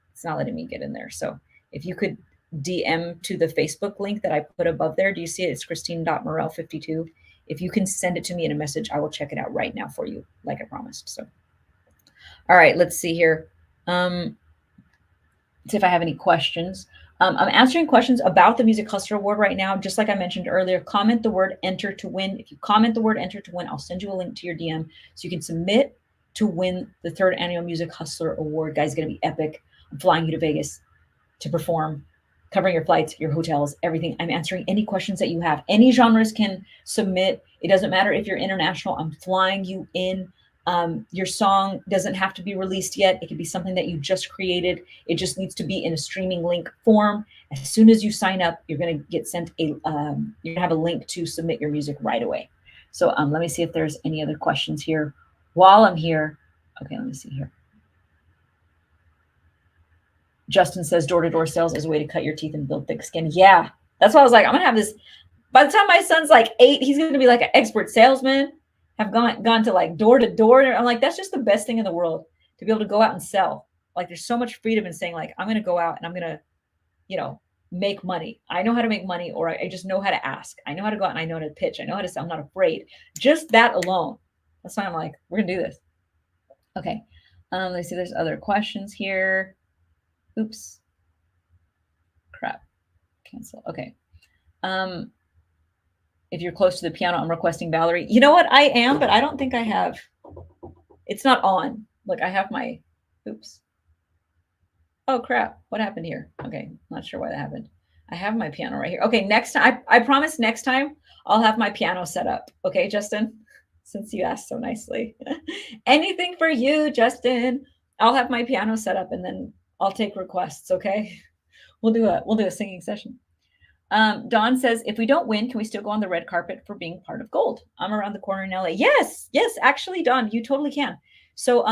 A: get in there. So if you could DM to the Facebook link that I put above there, do you see it? It's Christine.Morel52. If you can send it to me in a message, I will check it out right now for you, like I promised. So, all right, let's see here. See if I have any questions. I'm answering questions about the Music Hustler Award right now. Just like I mentioned earlier, comment the word enter to win. If you comment the word enter to win, I'll send you a link to your DM so you can submit to win the 3rd Annual Music Hustler Award. Guys, it's going to be epic. I'm flying you to Vegas to perform, covering your flights, your hotels, everything. I'm answering any questions that you have. Any genres can submit. It doesn't matter if you're international. I'm flying you in. Your song doesn't have to be released yet. It could be something that you just created. It just needs to be in a streaming link form. As soon as you sign up, you're going to get sent you're going to have a link to submit your music right away. So let me see if there's any other questions here while I'm here. Okay, let me see here. Justin says door-to-door sales is a way to cut your teeth and build thick skin. Yeah, that's why I was like, I'm gonna have this. By the time my son's like 8, he's gonna be like an expert salesman. Have gone to like door to door. I'm like, that's just the best thing in the world, to be able to go out and sell. Like, there's so much freedom in saying, like, I'm gonna go out and I'm gonna, make money. I know how to make money, or I just know how to ask. I know how to go out and I know how to pitch. I know how to sell. I'm not afraid. Just that alone. That's why I'm like, we're gonna do this. Okay. Let's see. There's other questions here. Oops. Crap. Cancel. Okay. If you're close to the piano, I'm requesting Valerie. You know what? I am, but I don't think I have. It's not on. Look, I have my. Oops. Oh, crap. What happened here? Okay. Not sure why that happened. I have my piano right here. Okay. Next time, I promise next time I'll have my piano set up. Okay, Justin? Since you asked so nicely. Anything for you, Justin. I'll have my piano set up and then I'll take requests, okay? We'll do a singing session. Dawn says, if we don't win, can we still go on the red carpet for being part of Gold? I'm around the corner in LA. Yes, actually, Dawn, you totally can. So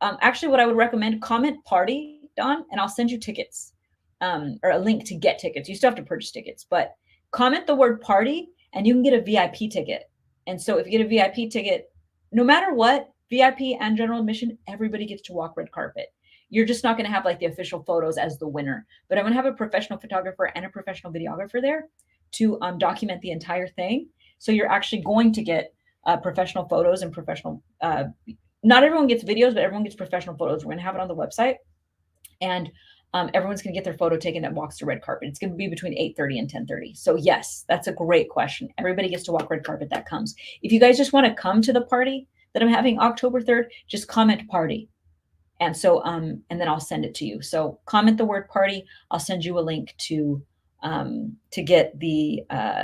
A: actually what I would recommend, comment party, Dawn, and I'll send you tickets, or a link to get tickets. You still have to purchase tickets, but comment the word party and you can get a VIP ticket. And so if you get a VIP ticket, no matter what, VIP and general admission, everybody gets to walk red carpet. You're just not going to have like the official photos as the winner, but I'm going to have a professional photographer and a professional videographer there to document the entire thing. So you're actually going to get professional photos and professional, not everyone gets videos, but everyone gets professional photos. We're going to have it on the website, and everyone's going to get their photo taken that walks the red carpet. It's going to be between 8:30 and 10:30. So yes, that's a great question. Everybody gets to walk red carpet that comes. If you guys just want to come to the party that I'm having October 3rd, just comment party. And so, and then I'll send it to you. So comment the word party. I'll send you a link to get the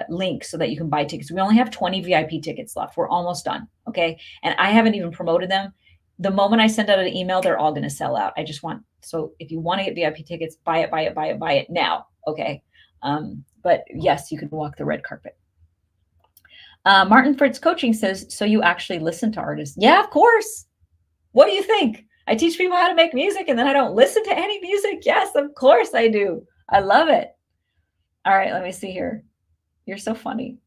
A: link so that you can buy tickets. We only have 20 VIP tickets left. We're almost done. Okay. And I haven't even promoted them. The moment I send out an email, they're all going to sell out. So if you want to get VIP tickets, buy it now. Okay. But yes, you can walk the red carpet. Martin Fritz Coaching says, so you actually listen to artists? Yeah, of course. What do you think? I teach people how to make music and then I don't listen to any music? Yes, of course I do. I love it. All right, let me see here. You're so funny.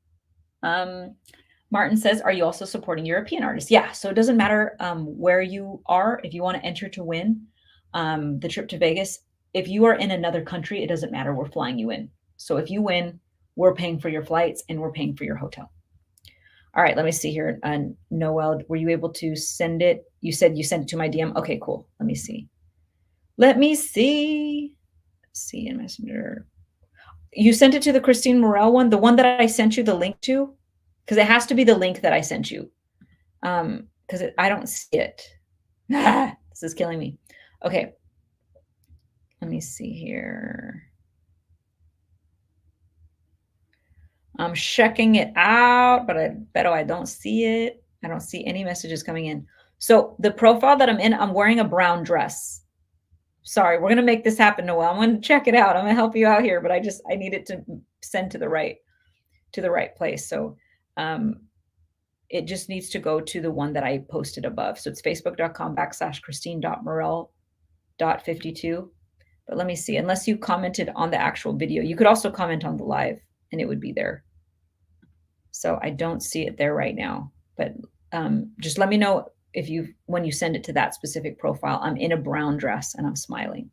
A: Martin says, are you also supporting European artists? Yeah, so it doesn't matter where you are. If you want to enter to win the trip to Vegas, if you are in another country, it doesn't matter. We're flying you in. So if you win, we're paying for your flights and we're paying for your hotel. All right, let me see here. Noel, were you able to send it? You said you sent it to my DM. Okay, cool. Let me see. Let's see in Messenger. You sent it to the Christine Morel one, the one that I sent you the link to, because it has to be the link that I sent you. Because I don't see it. This is killing me. Okay. Let me see here. I'm checking it out, but I bet I don't see it. I don't see any messages coming in. So the profile that I'm in, I'm wearing a brown dress. Sorry, we're going to make this happen, Noel. I'm going to check it out. I'm going to help you out here, but I need it to send to the right place. So it just needs to go to the one that I posted above. So it's facebook.com/christine.morel.52. But let me see, unless you commented on the actual video, you could also comment on the live and it would be there. So I don't see it there right now, but just let me know when you send it to that specific profile. I'm in a brown dress and I'm smiling.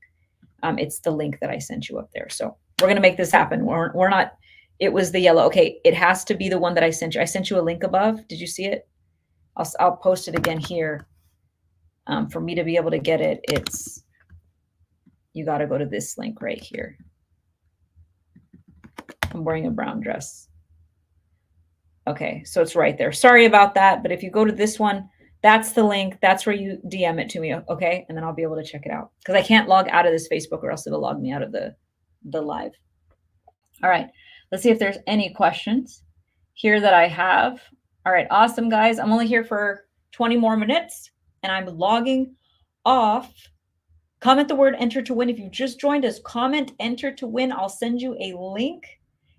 A: It's the link that I sent you up there. So we're going to make this happen. We're not, it was the yellow. Okay. It has to be the one that I sent you. I sent you a link above. Did you see it? I'll post it again here. For me to be able to get it, you got to go to this link right here. I'm wearing a brown dress. Okay, so it's right there. Sorry about that, but if you go to this one, that's the link. That's where you DM it to me, okay? And then I'll be able to check it out because I can't log out of this Facebook or else it'll log me out of the live. All right, let's see if there's any questions here that I have. All right, awesome, guys. I'm only here for 20 more minutes and I'm logging off. Comment the word enter to win. If you just joined us, comment enter to win. I'll send you a link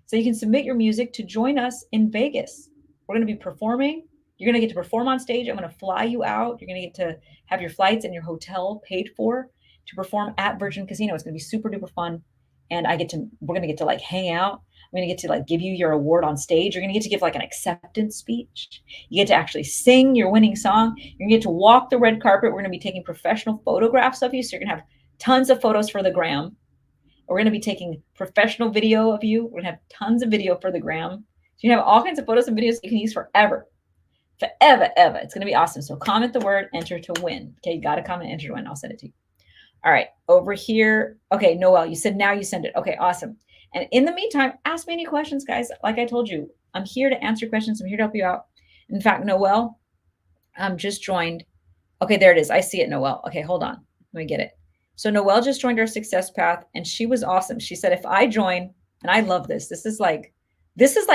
A: so you can submit your music to join us in Vegas. We're going to be performing. You're going to get to perform on stage. I'm going to fly you out. You're going to get to have your flights and your hotel paid for to perform at Virgin Casino. It's going to be super duper fun. And we're going to get to like hang out. I'm going to get to like give you your award on stage. You're going to get to give like an acceptance speech. You get to actually sing your winning song. You're going to get to walk the red carpet. We're going to be taking professional photographs of you. So you're going to have tons of photos for the gram. We're going to be taking professional video of you. We're going to have tons of video for the gram. So you have all kinds of photos and videos you can use forever. Forever, ever. It's going to be awesome. So comment the word enter to win. Okay, you got to comment enter to win. I'll send it to you. All right, over here. Okay, Noel, you said now you send it. Okay, awesome. And in the meantime, ask me any questions, guys. Like I told you, I'm here to answer questions. I'm here to help you out. In fact, Noel, just joined. Okay, there it is. I see it, Noel. Okay, hold on. Let me get it. So Noel just joined our Success Path, and she was awesome. She said, if I join, and I love this. This is like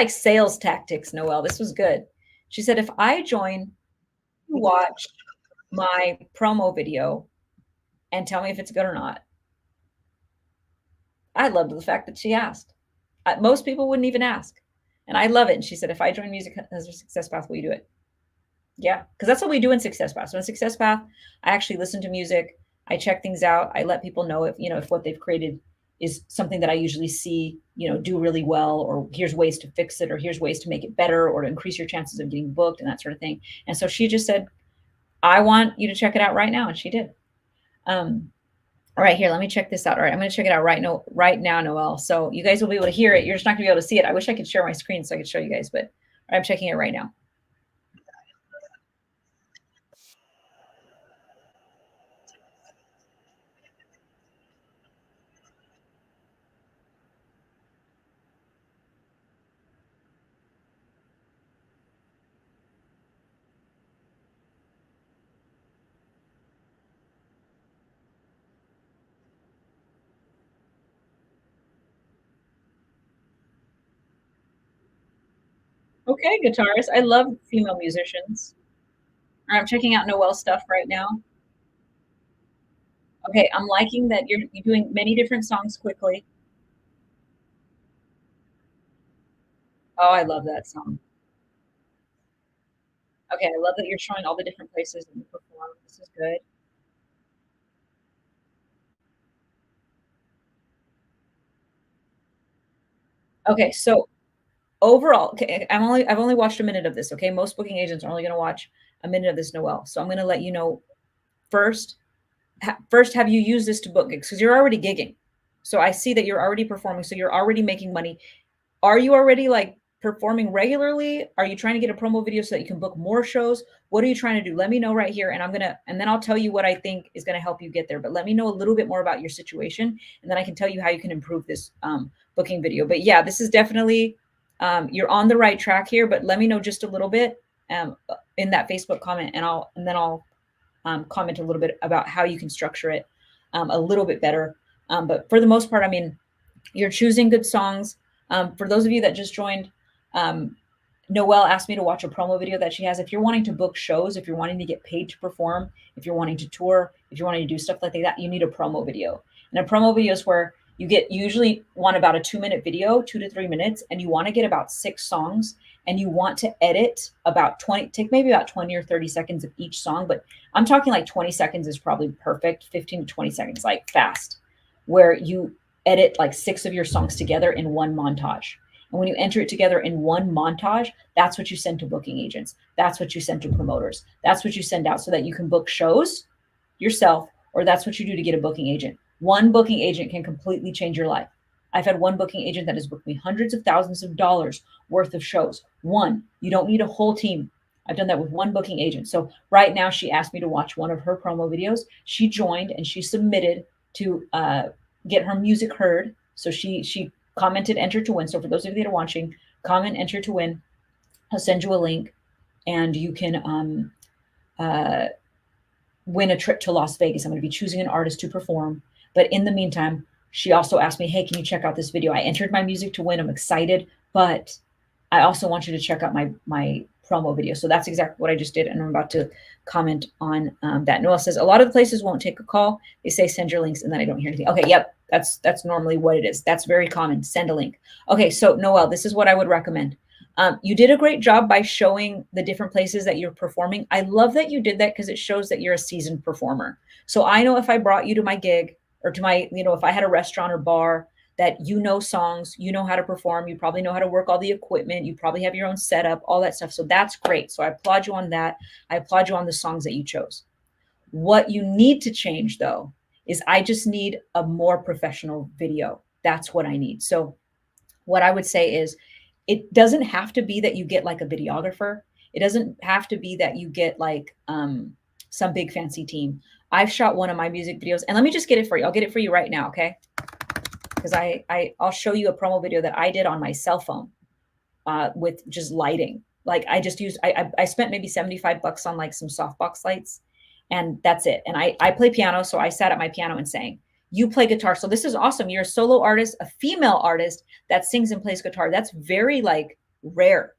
A: sales tactics, Noel. This was good. She said, if I join, watch my promo video and tell me if it's good or not. I loved the fact that she asked. Most people wouldn't even ask. And I love it. And she said, if I join Music as a Success Path, will you do it? Yeah, because that's what we do in Success Path. So in Success Path, I actually listen to music. I check things out. I let people know if what they've created is something that I usually see, do really well, or here's ways to fix it, or here's ways to make it better, or to increase your chances of getting booked and that sort of thing. And so she just said, I want you to check it out right now. And she did. All right, here, let me check this out. All right, I'm going to check it out right now, Noel. So you guys will be able to hear it. You're just not going to be able to see it. I wish I could share my screen so I could show you guys, but I'm checking it right now. Okay, guitarist. I love female musicians. All right, I'm checking out Noel's stuff right now. Okay, I'm liking that you're doing many different songs quickly. Oh, I love that song. Okay, I love that you're showing all the different places that you perform. This is good. Okay, so overall, okay, I've only watched a minute of this. Okay, most booking agents are only going to watch a minute of this, Noel. So I'm going to let you know first. First, have you used this to book gigs? Because you're already gigging. So I see that you're already performing. So you're already making money. Are you already like performing regularly? Are you trying to get a promo video so that you can book more shows? What are you trying to do? Let me know right here. And then I'll tell you what I think is going to help you get there. But let me know a little bit more about your situation. And then I can tell you how you can improve this booking video. But yeah, this is definitely, you're on the right track here, but let me know just a little bit in that Facebook comment, and then I'll comment a little bit about how you can structure it a little bit better. But for the most part, I mean, you're choosing good songs. For those of you that just joined, Noelle asked me to watch a promo video that she has. If you're wanting to book shows, if you're wanting to get paid to perform, if you're wanting to tour, if you're wanting to do stuff like that, you need a promo video. And a promo video is where you usually want about a 2-minute video, 2 to 3 minutes, and you want to get about 6 songs, and you want to edit about 20, take maybe about 20 or 30 seconds of each song. But I'm talking like 20 seconds is probably perfect, 15 to 20 seconds, like fast, where you edit like 6 of your songs together in one montage. And when you enter it together in one montage, that's what you send to booking agents. That's what you send to promoters. That's what you send out so that you can book shows yourself, or that's what you do to get a booking agent. One booking agent can completely change your life. I've had one booking agent that has booked me hundreds of thousands of dollars worth of shows. One, you don't need a whole team. I've done that with one booking agent. So right now she asked me to watch one of her promo videos. She joined and she submitted to get her music heard. So she commented enter to win. So for those of you that are watching, comment enter to win. I'll send you a link and you can win a trip to Las Vegas. I'm going to be choosing an artist to perform. But in the meantime, she also asked me, hey, can you check out this video? I entered my music to win. I'm excited, but I also want you to check out my promo video. So that's exactly what I just did. And I'm about to comment on that. Noel says, a lot of the places won't take a call. They say, send your links, and then I don't hear anything. Okay, yep, that's normally what it is. That's very common. Send a link. Okay, so Noel, this is what I would recommend. You did a great job by showing the different places that you're performing. I love that you did that because it shows that you're a seasoned performer. So I know if I brought you to my gig or to my, if I had a restaurant or bar, that you know songs, you know how to perform, you probably know how to work all the equipment, you probably have your own setup, all that stuff. So that's great. So I applaud you on that. I applaud you on the songs that you chose. What you need to change though, is I just need a more professional video. That's what I need. So what I would say is, it doesn't have to be that you get like a videographer. It doesn't have to be that you get like some big fancy team. I've shot one of my music videos, and let me just get it for you. I'll get it for you right now, okay? Because I'll show you a promo video that I did on my cell phone with just lighting. Like I just used, I spent maybe $75 on like some softbox lights, and that's it. And I play piano, so I sat at my piano and sang. You play guitar. So this is awesome. You're a solo artist, a female artist that sings and plays guitar. That's very like rare.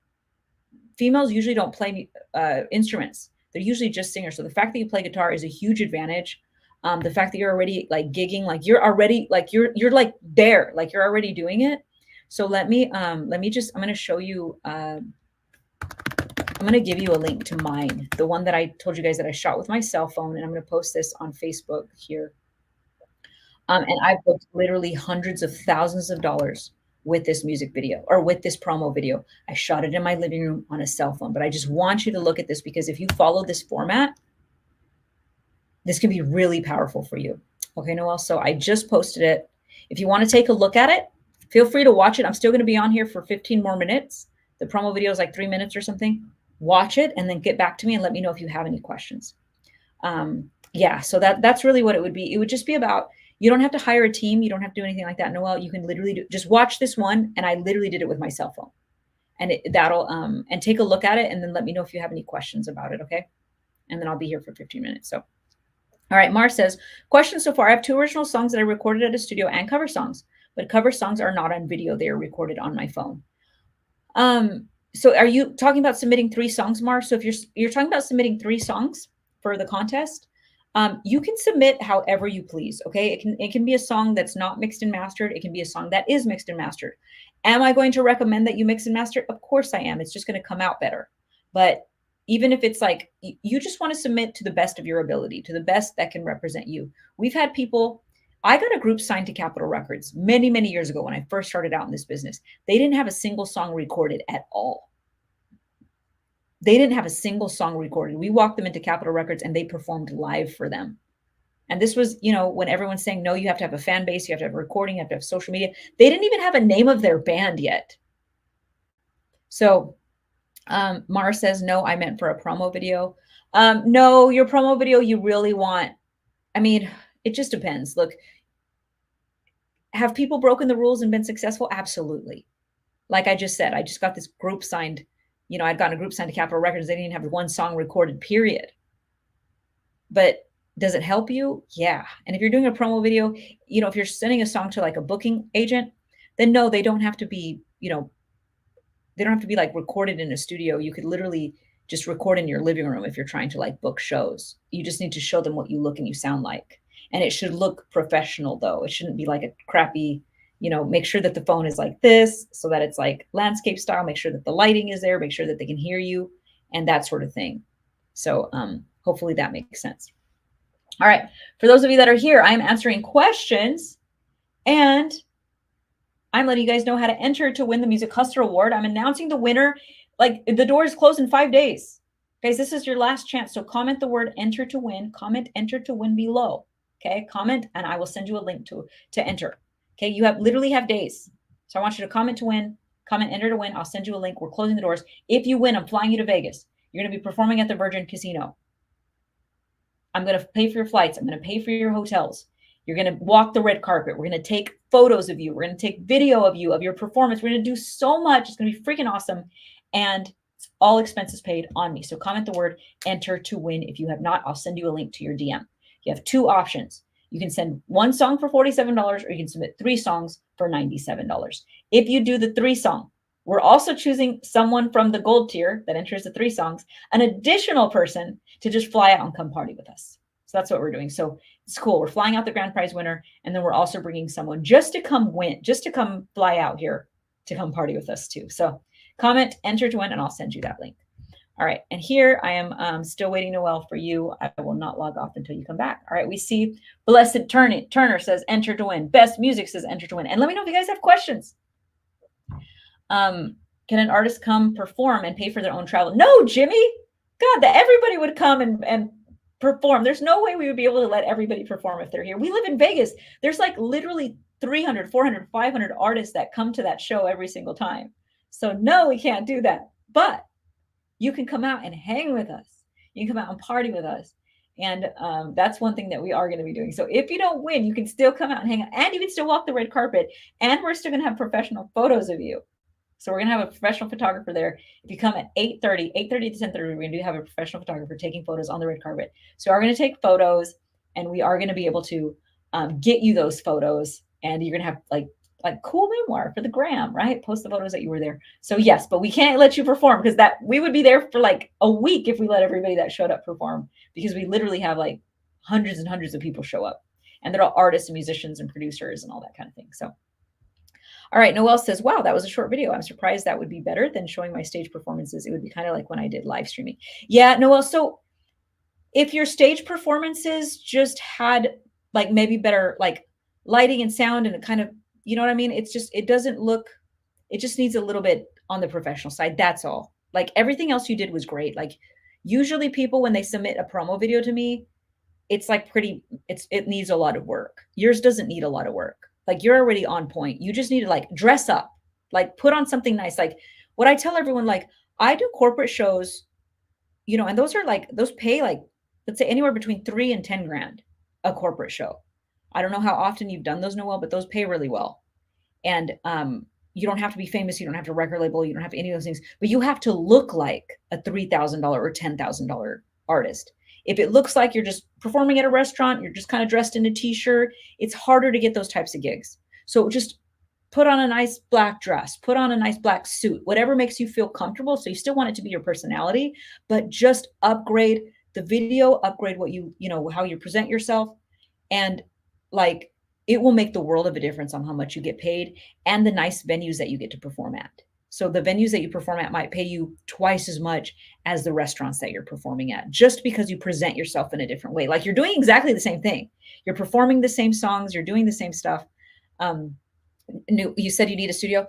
A: Females usually don't play instruments. They're usually just singers. So the fact that you play guitar is a huge advantage. The fact that you're already like gigging, like you're already like you're like there, like you're already doing it. So let me just, I'm going to show you, I'm going to give you a link to mine, the one that I told you guys that I shot with my cell phone, and I'm going to post this on Facebook here. And I've booked literally hundreds of thousands of dollars with this music video or with this promo video. I shot it in my living room on a cell phone, but I just want you to look at this because if you follow this format, this can be really powerful for you. Okay, Noel, so I just posted it. If you want to take a look at it, feel free to watch it. I'm still going to be on here for 15 more minutes. The promo video is like 3 minutes or something. Watch it and then get back to me and let me know if you have any questions. Yeah, so that's really what it would be. It would just be about, you don't have to hire a team. You don't have to do anything like that. Noel, you can literally just watch this one. And I literally did it with my cell phone, and that'll, and take a look at it and then let me know if you have any questions about it. Okay. And then I'll be here for 15 minutes. So, all right. Mar says, question so far. I have 2 original songs that I recorded at a studio and cover songs, but cover songs are not on video. They are recorded on my phone. So are you talking about submitting 3 songs, Mar? So if you're talking about submitting 3 songs for the contest, you can submit however you please. Okay. It can be a song that's not mixed and mastered. It can be a song that is mixed and mastered. Am I going to recommend that you mix and master? Of course I am. It's just going to come out better. But even if it's like, you just want to submit to the best of your ability, to the best that can represent you. We've had people, I got a group signed to Capitol Records many, many years ago when I first started out in this business. They didn't have a single song recorded at all. They didn't have a single song recorded. We walked them into Capitol Records and they performed live for them. And this was, when everyone's saying, no, you have to have a fan base, you have to have a recording, you have to have social media. They didn't even have a name of their band yet. So Mara says, no, I meant for a promo video. No, your promo video, you really want, it just depends. Look, have people broken the rules and been successful? Absolutely. Like I just said, I just got this group signed. I'd gotten a group signed to Capitol Records. They didn't have 1 song recorded, period. But does it help you? Yeah. And if you're doing a promo video, if you're sending a song to like a booking agent, then no, they don't have to be, they don't have to be like recorded in a studio. You could literally just record in your living room if you're trying to like book shows. You just need to show them what you look and you sound like. And it should look professional though. It shouldn't be like a crappy, make sure that the phone is like this so that it's like landscape style, make sure that the lighting is there, make sure that they can hear you and that sort of thing. So hopefully that makes sense. All right. For those of you that are here, I'm answering questions and I'm letting you guys know how to enter to win the Music Hustler Award. I'm announcing the winner. Like the doors close in 5 days. Guys, this is your last chance. So comment the word enter to win, comment enter to win below. Okay. Comment and I will send you a link to enter. Okay. You literally have days. So I want you to comment to win, comment enter to win. I'll send you a link. We're closing the doors. If you win, I'm flying you to Vegas. You're going to be performing at the Virgin Casino. I'm going to pay for your flights. I'm going to pay for your hotels. You're going to walk the red carpet. We're going to take photos of you. We're going to take video of you, of your performance. We're going to do so much. It's going to be freaking awesome. And it's all expenses paid on me. So comment the word enter to win. If you have not, I'll send you a link to your DM. You have two options. You can send one song for $47 or you can submit 3 songs for $97. If you do the 3 song, we're also choosing someone from the gold tier that enters the 3 songs, an additional person to just fly out and come party with us. So that's what we're doing. So it's cool. We're flying out the grand prize winner, and then we're also bringing someone just to come win, just to come fly out here to come party with us too. So comment, enter to win, and I'll send you that link. All right. And here I am still waiting, Noelle, for you. I will not log off until you come back. All right. We see Blessed Turner says enter to win. Best Music says enter to win. And let me know if you guys have questions. Can an artist come perform and pay for their own travel? No, Jimmy. God, that everybody would come and perform. There's no way we would be able to let everybody perform if they're here. We live in Vegas. There's like literally 300, 400, 500 artists that come to that show every single time. So no, we can't do that. But you can come out and hang with us. You can come out and party with us. And that's one thing that we are going to be doing. So if you don't win, you can still come out and hang out, and you can still walk the red carpet, and we're still going to have professional photos of you. So we're going to have a professional photographer there. If you come at 8:30 to 10:30, we're going to have a professional photographer taking photos on the red carpet. So we are going to take photos, and we are going to be able to get you those photos, and you're going to have like cool memoir for the gram, right? Post the photos that you were there. So yes, but we can't let you perform because that we would be there for like a week if we let everybody that showed up perform, because we literally have like hundreds and hundreds of people show up, and they're all artists and musicians and producers and all that kind of thing. So, all right. Noelle says, wow, that was a short video. I'm surprised that would be better than showing my stage performances. It would be kind of like when I did live streaming. Yeah, Noelle. So if your stage performances just had like maybe better like lighting and sound and kind of, you know what I mean? It's just, it doesn't look, it just needs a little bit on the professional side. That's all. Like everything else you did was great. Like usually people, when they submit a promo video to me, it's like it needs a lot of work. Yours doesn't need a lot of work. Like you're already on point. You just need to like dress up, like put on something nice. Like what I tell everyone, like I do corporate shows, you know, and those are like, those pay like, let's say anywhere between 3 and 10 grand a corporate show. I don't know how often you've done those, Noelle, but those pay really well. And you don't have to be famous. You don't have to record label. You don't have any of those things, but you have to look like a $3,000 or $10,000 artist. If it looks like you're just performing at a restaurant, you're just kind of dressed in a t-shirt, it's harder to get those types of gigs. So just put on a nice black dress, put on a nice black suit, whatever makes you feel comfortable. So you still want it to be your personality, but just upgrade the video, upgrade what you know, how you present yourself. And like, it will make the world of a difference on how much you get paid and the nice venues that you get to perform at. So the venues that you perform at might pay you twice as much as the restaurants that you're performing at, just because you present yourself in a different way. Like you're doing exactly the same thing. You're performing the same songs. You're doing the same stuff. You said you need a studio.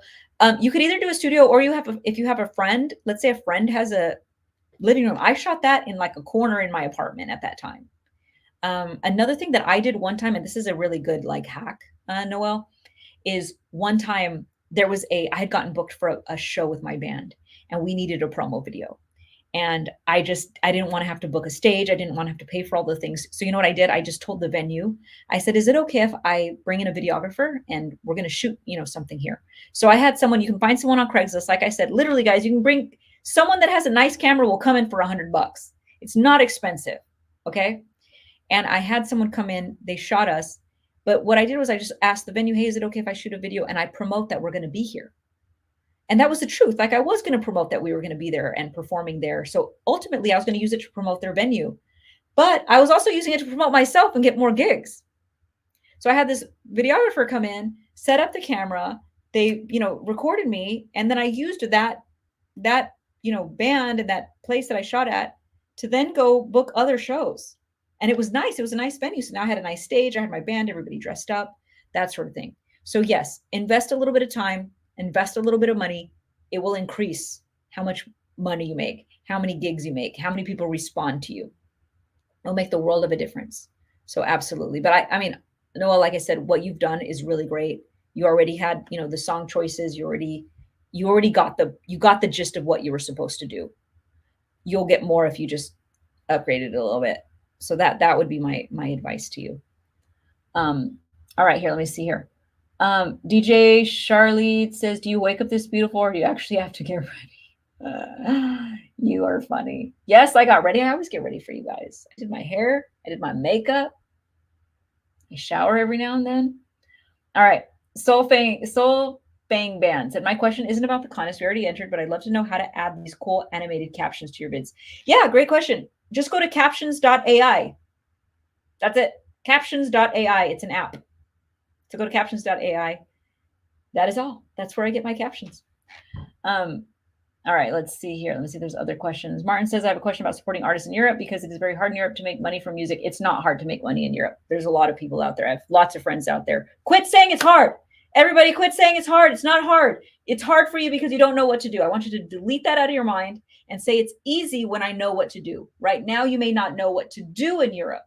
A: You could either do a studio, or if you have a friend, let's say a friend has a living room. I shot that in like a corner in my apartment at that time. Another thing that I did one time, and this is a really good like hack, Noelle, is one time I had gotten booked for a show with my band, and we needed a promo video. And I didn't want to have to book a stage. I didn't want to have to pay for all the things. So you know what I did? I just told the venue, I said, is it okay if I bring in a videographer and we're going to shoot, you know, something here? So I had someone, you can find someone on Craigslist. Like I said, literally guys, you can bring someone that has a nice camera, will come in for $100. It's not expensive. Okay. And I had someone come in, they shot us. But what I did was I just asked the venue, hey, is it okay if I shoot a video? And I promote that we're going to be here. And that was the truth. Like I was going to promote that we were going to be there and performing there. So ultimately I was going to use it to promote their venue, but I was also using it to promote myself and get more gigs. So I had this videographer come in, set up the camera. They, you know, recorded me. And then I used that, you know, band and that place that I shot at to then go book other shows. And it was nice. It was a nice venue. So now I had a nice stage. I had my band, everybody dressed up, that sort of thing. So yes, invest a little bit of time, invest a little bit of money. It will increase how much money you make, how many gigs you make, how many people respond to you. It'll make the world of a difference. So absolutely. But I mean, Noelle, like I said, what you've done is really great. You already had, you know, the song choices. You already got the gist of what you were supposed to do. You'll get more if you just upgraded it a little bit. So that would be my advice to you. All right, here, let me see here. DJ Charlotte says, do you wake up this beautiful or do you actually have to get ready? You are funny. Yes, I got ready. I always get ready for you guys. I did my hair. I did my makeup. I shower every now and then. All right. Soul Bang Band said, my question isn't about the contest we already entered, but I'd love to know how to add these cool animated captions to your vids. Yeah, great question. Just go to captions.ai. That's it. Captions.ai. It's an app. So go to captions.ai. That is all. That's where I get my captions. All right, let's see here. Let me see if there's other questions. Martin says, I have a question about supporting artists in Europe because it is very hard in Europe to make money from music. It's not hard to make money in Europe. There's a lot of people out there. I have lots of friends out there. Quit saying it's hard. Everybody quit saying it's hard. It's not hard. It's hard for you because you don't know what to do. I want you to delete that out of your mind and say it's easy when I know what to do. Right now, you may not know what to do in Europe,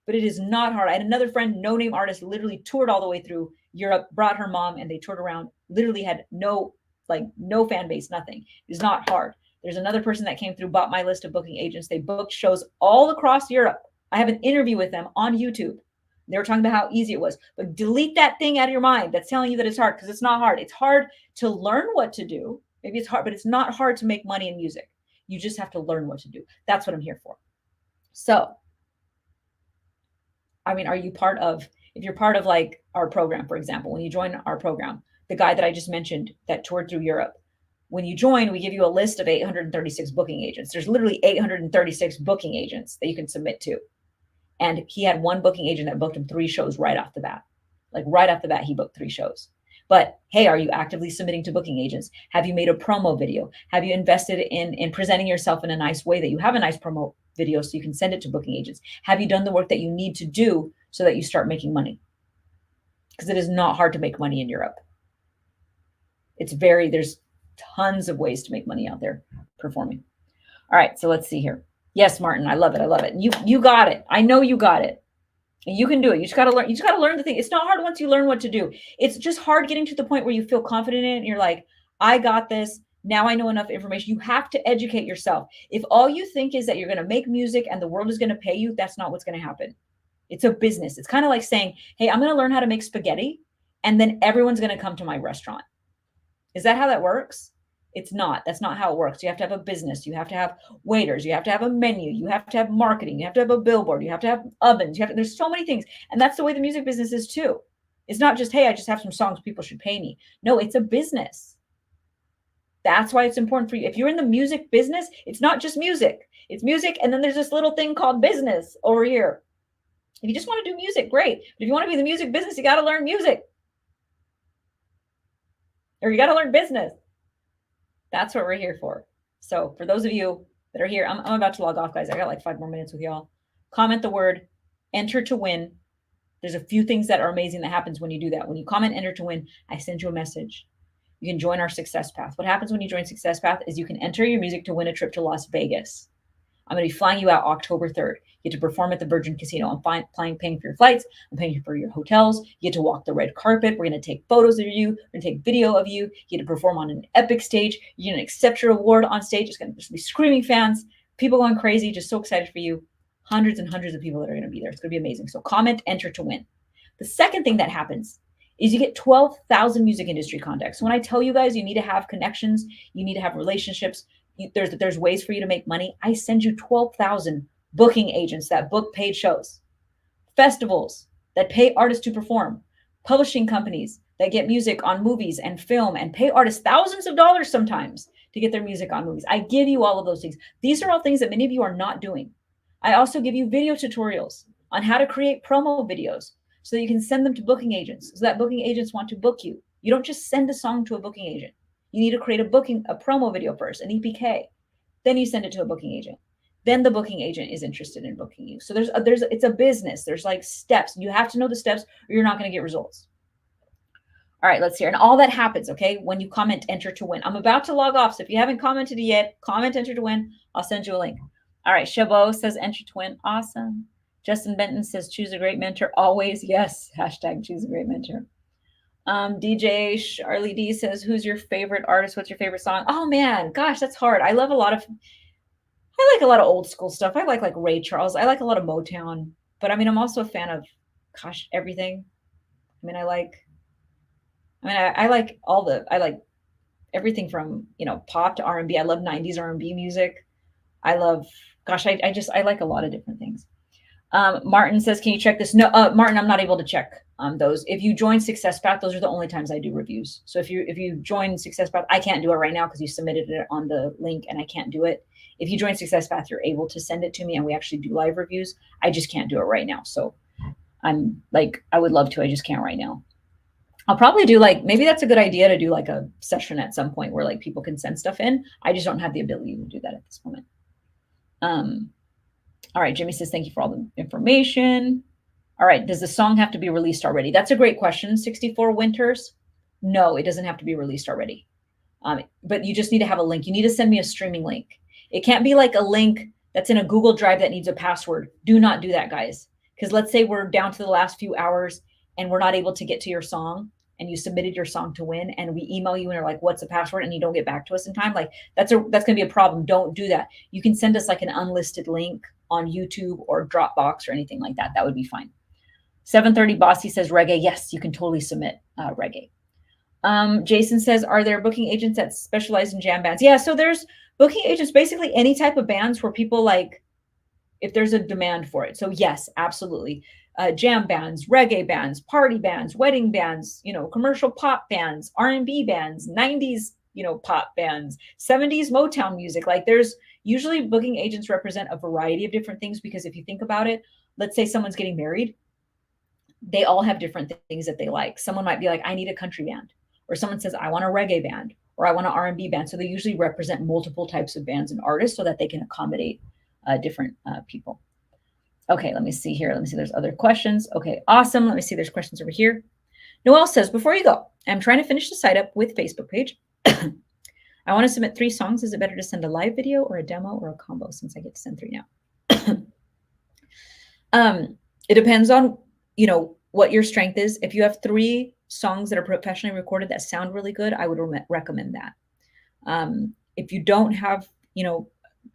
A: but it is not hard. I had another friend, no name artist, literally toured all the way through Europe, brought her mom, and they toured around, literally had no fan base, nothing. It's not hard. There's another person that came through, bought my list of booking agents. They booked shows all across Europe. I have an interview with them on YouTube. They were talking about how easy it was. But delete that thing out of your mind that's telling you that it's hard, because it's not hard. It's hard to learn what to do. Maybe it's hard, but it's not hard to make money in music. You just have to learn what to do. That's what I'm here for. So, I mean, are you part of, if you're part of like our program, for example, when you join our program, the guy that I just mentioned that toured through Europe, when you join, we give you a list of 836 booking agents. There's literally 836 booking agents that you can submit to. And he had one booking agent that booked him 3 shows right off the bat. Like right off the bat, he booked 3 shows. But hey, are you actively submitting to booking agents? Have you made a promo video? Have you invested in presenting yourself in a nice way that you have a nice promo video so you can send it to booking agents? Have you done the work that you need to do so that you start making money? Because it is not hard to make money in Europe. There's tons of ways to make money out there performing. All right, so let's see here. Yes, Martin, I love it. I love it. You got it. I know you got it. And you can do it. You just got to learn. You just got to learn the thing. It's not hard once you learn what to do. It's just hard getting to the point where you feel confident in it and you're like, I got this. Now I know enough information. You have to educate yourself. If all you think is that you're going to make music and the world is going to pay you, that's not what's going to happen. It's a business. It's kind of like saying, hey, I'm going to learn how to make spaghetti and then everyone's going to come to my restaurant. Is that how that works? It's not. That's not how it works. You have to have a business. You have to have waiters. You have to have a menu. You have to have marketing. You have to have a billboard. You have to have ovens. There's so many things. And that's the way the music business is too. It's not just, hey, I just have some songs, people should pay me. No, it's a business. That's why it's important for you. If you're in the music business, it's not just music. It's music. And then there's this little thing called business over here. If you just want to do music, great. But if you want to be in the music business, you got to learn music. Or you got to learn business. That's what we're here for. So for those of you that are here, I'm about to log off, guys. I got like 5 more minutes with y'all. Comment the word enter to win. There's a few things that are amazing that happens when you do that. When you comment enter to win, I send you a message. You can join our Success Path. What happens when you join Success Path is you can enter your music to win a trip to Las Vegas. I'm going to be flying you out October 3rd. You get to perform at the Virgin Casino. I'm paying for your flights. I'm paying for your hotels. You get to walk the red carpet. We're going to take photos of you. We're going to take video of you. You get to perform on an epic stage. You're going to accept your award on stage. It's going to just be screaming fans, people going crazy, just so excited for you. Hundreds and hundreds of people that are going to be there. It's going to be amazing. So comment, enter to win. The second thing that happens is you get 12,000 music industry contacts. So when I tell you guys you need to have connections, you need to have relationships, there's ways for you to make money. I send you 12,000 booking agents that book paid shows, festivals that pay artists to perform, publishing companies that get music on movies and film and pay artists thousands of dollars sometimes to get their music on movies. I give you all of those things. These are all things that many of you are not doing. I also give you video tutorials on how to create promo videos so that you can send them to booking agents so that booking agents want to book you. You don't just send a song to a booking agent. You need to create a promo video first, an EPK. Then you send it to a booking agent. Then the booking agent is interested in booking you. So it's a business. There's like steps. You have to know the steps or you're not going to get results. All right, let's hear. And all that happens, okay, when you comment enter to win. I'm about to log off. So if you haven't commented yet, comment enter to win. I'll send you a link. All right, Chabot says enter to win. Awesome. Justin Benton says choose a great mentor. Always. Yes. Hashtag choose a great mentor. DJ Charlie D says, who's your favorite artist? What's your favorite song? Oh man, gosh, that's hard. I like a lot of old school stuff. I like Ray Charles. I like a lot of Motown, but I mean, I'm also a fan of gosh, everything. I mean, I like I like everything from, pop to R&B. I love 90s R&B music. I love, gosh, I like a lot of different things. Martin says, can you check this? No, Martin, I'm not able to check those. If you join Success Path, those are the only times I do reviews. So if you join Success Path, I can't do it right now because you submitted it on the link and I can't do it. If you join Success Path, you're able to send it to me and we actually do live reviews. I just can't do it right now. So I'm like, I would love to, I just can't right now. I'll probably do maybe that's a good idea to do like a session at some point where like people can send stuff in. I just don't have the ability to do that at this moment. All right, Jimmy says, thank you for all the information. All right, does the song have to be released already? That's a great question. 64 Winters. No, it doesn't have to be released already. But you just need to have a link. You need to send me a streaming link. It can't be like a link that's in a Google Drive that needs a password. Do not do that, guys. Because let's say we're down to the last few hours and we're not able to get to your song and you submitted your song to win and we email you and are like, what's the password? And you don't get back to us in time. Like that's going to be a problem. Don't do that. You can send us like an unlisted link on YouTube or Dropbox or anything like that. That would be fine. 730 Bossy says reggae. Yes, you can totally submit reggae. Jason says, are there booking agents that specialize in jam bands? Yeah, so there's booking agents, basically any type of bands where people like, if there's a demand for it. So yes, absolutely. Jam bands, reggae bands, party bands, wedding bands, commercial pop bands, R&B bands, 90s, pop bands, 70s Motown music. Like there's usually booking agents represent a variety of different things because if you think about it, let's say someone's getting married, they all have different things that they like. Someone might be like, I need a country band, or someone says, I want a reggae band, or I want an R&B band. So they usually represent multiple types of bands and artists so that they can accommodate different people. Okay, let me see here. Let me see. There's other questions. Okay, awesome. Let me see. There's questions over here. Noelle says, before you go, I'm trying to finish the site up with Facebook page. I want to submit 3 songs. Is it better to send a live video or a demo or a combo since I get to send 3 now? It depends on, what your strength is. If you have 3 songs that are professionally recorded that sound really good, I would recommend that. If you don't have,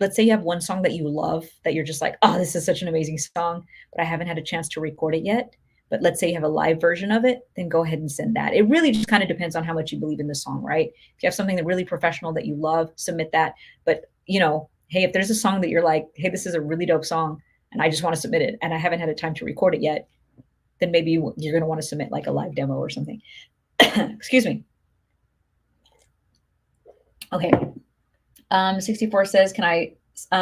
A: let's say you have one song that you love that you're just like, oh, this is such an amazing song, but I haven't had a chance to record it yet. But let's say you have a live version of it, then go ahead and send that. It really just kind of depends on how much you believe in the song, right? If you have something that really professional that you love, submit that. But, hey, if there's a song that you're like, hey, this is a really dope song and I just want to submit it and I haven't had a time to record it yet, then maybe you're going to want to submit like a live demo or something. Excuse me. Okay. 64 says, can I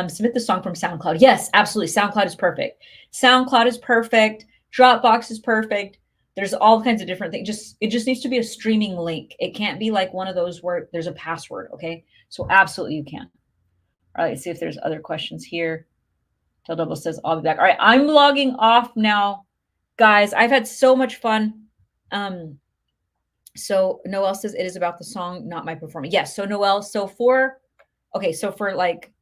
A: submit the song from SoundCloud? Yes, absolutely. SoundCloud is perfect. SoundCloud is perfect. Dropbox is perfect. There's all kinds of different things. It just needs to be a streaming link. It can't be like one of those where there's a password. Okay. So absolutely you can. All right. Let's see if there's other questions here. Till Double says, I'll be back. All right. I'm logging off now, guys. I've had so much fun. So Noelle says it is about the song, not my performance. Yes. So Noelle, so for like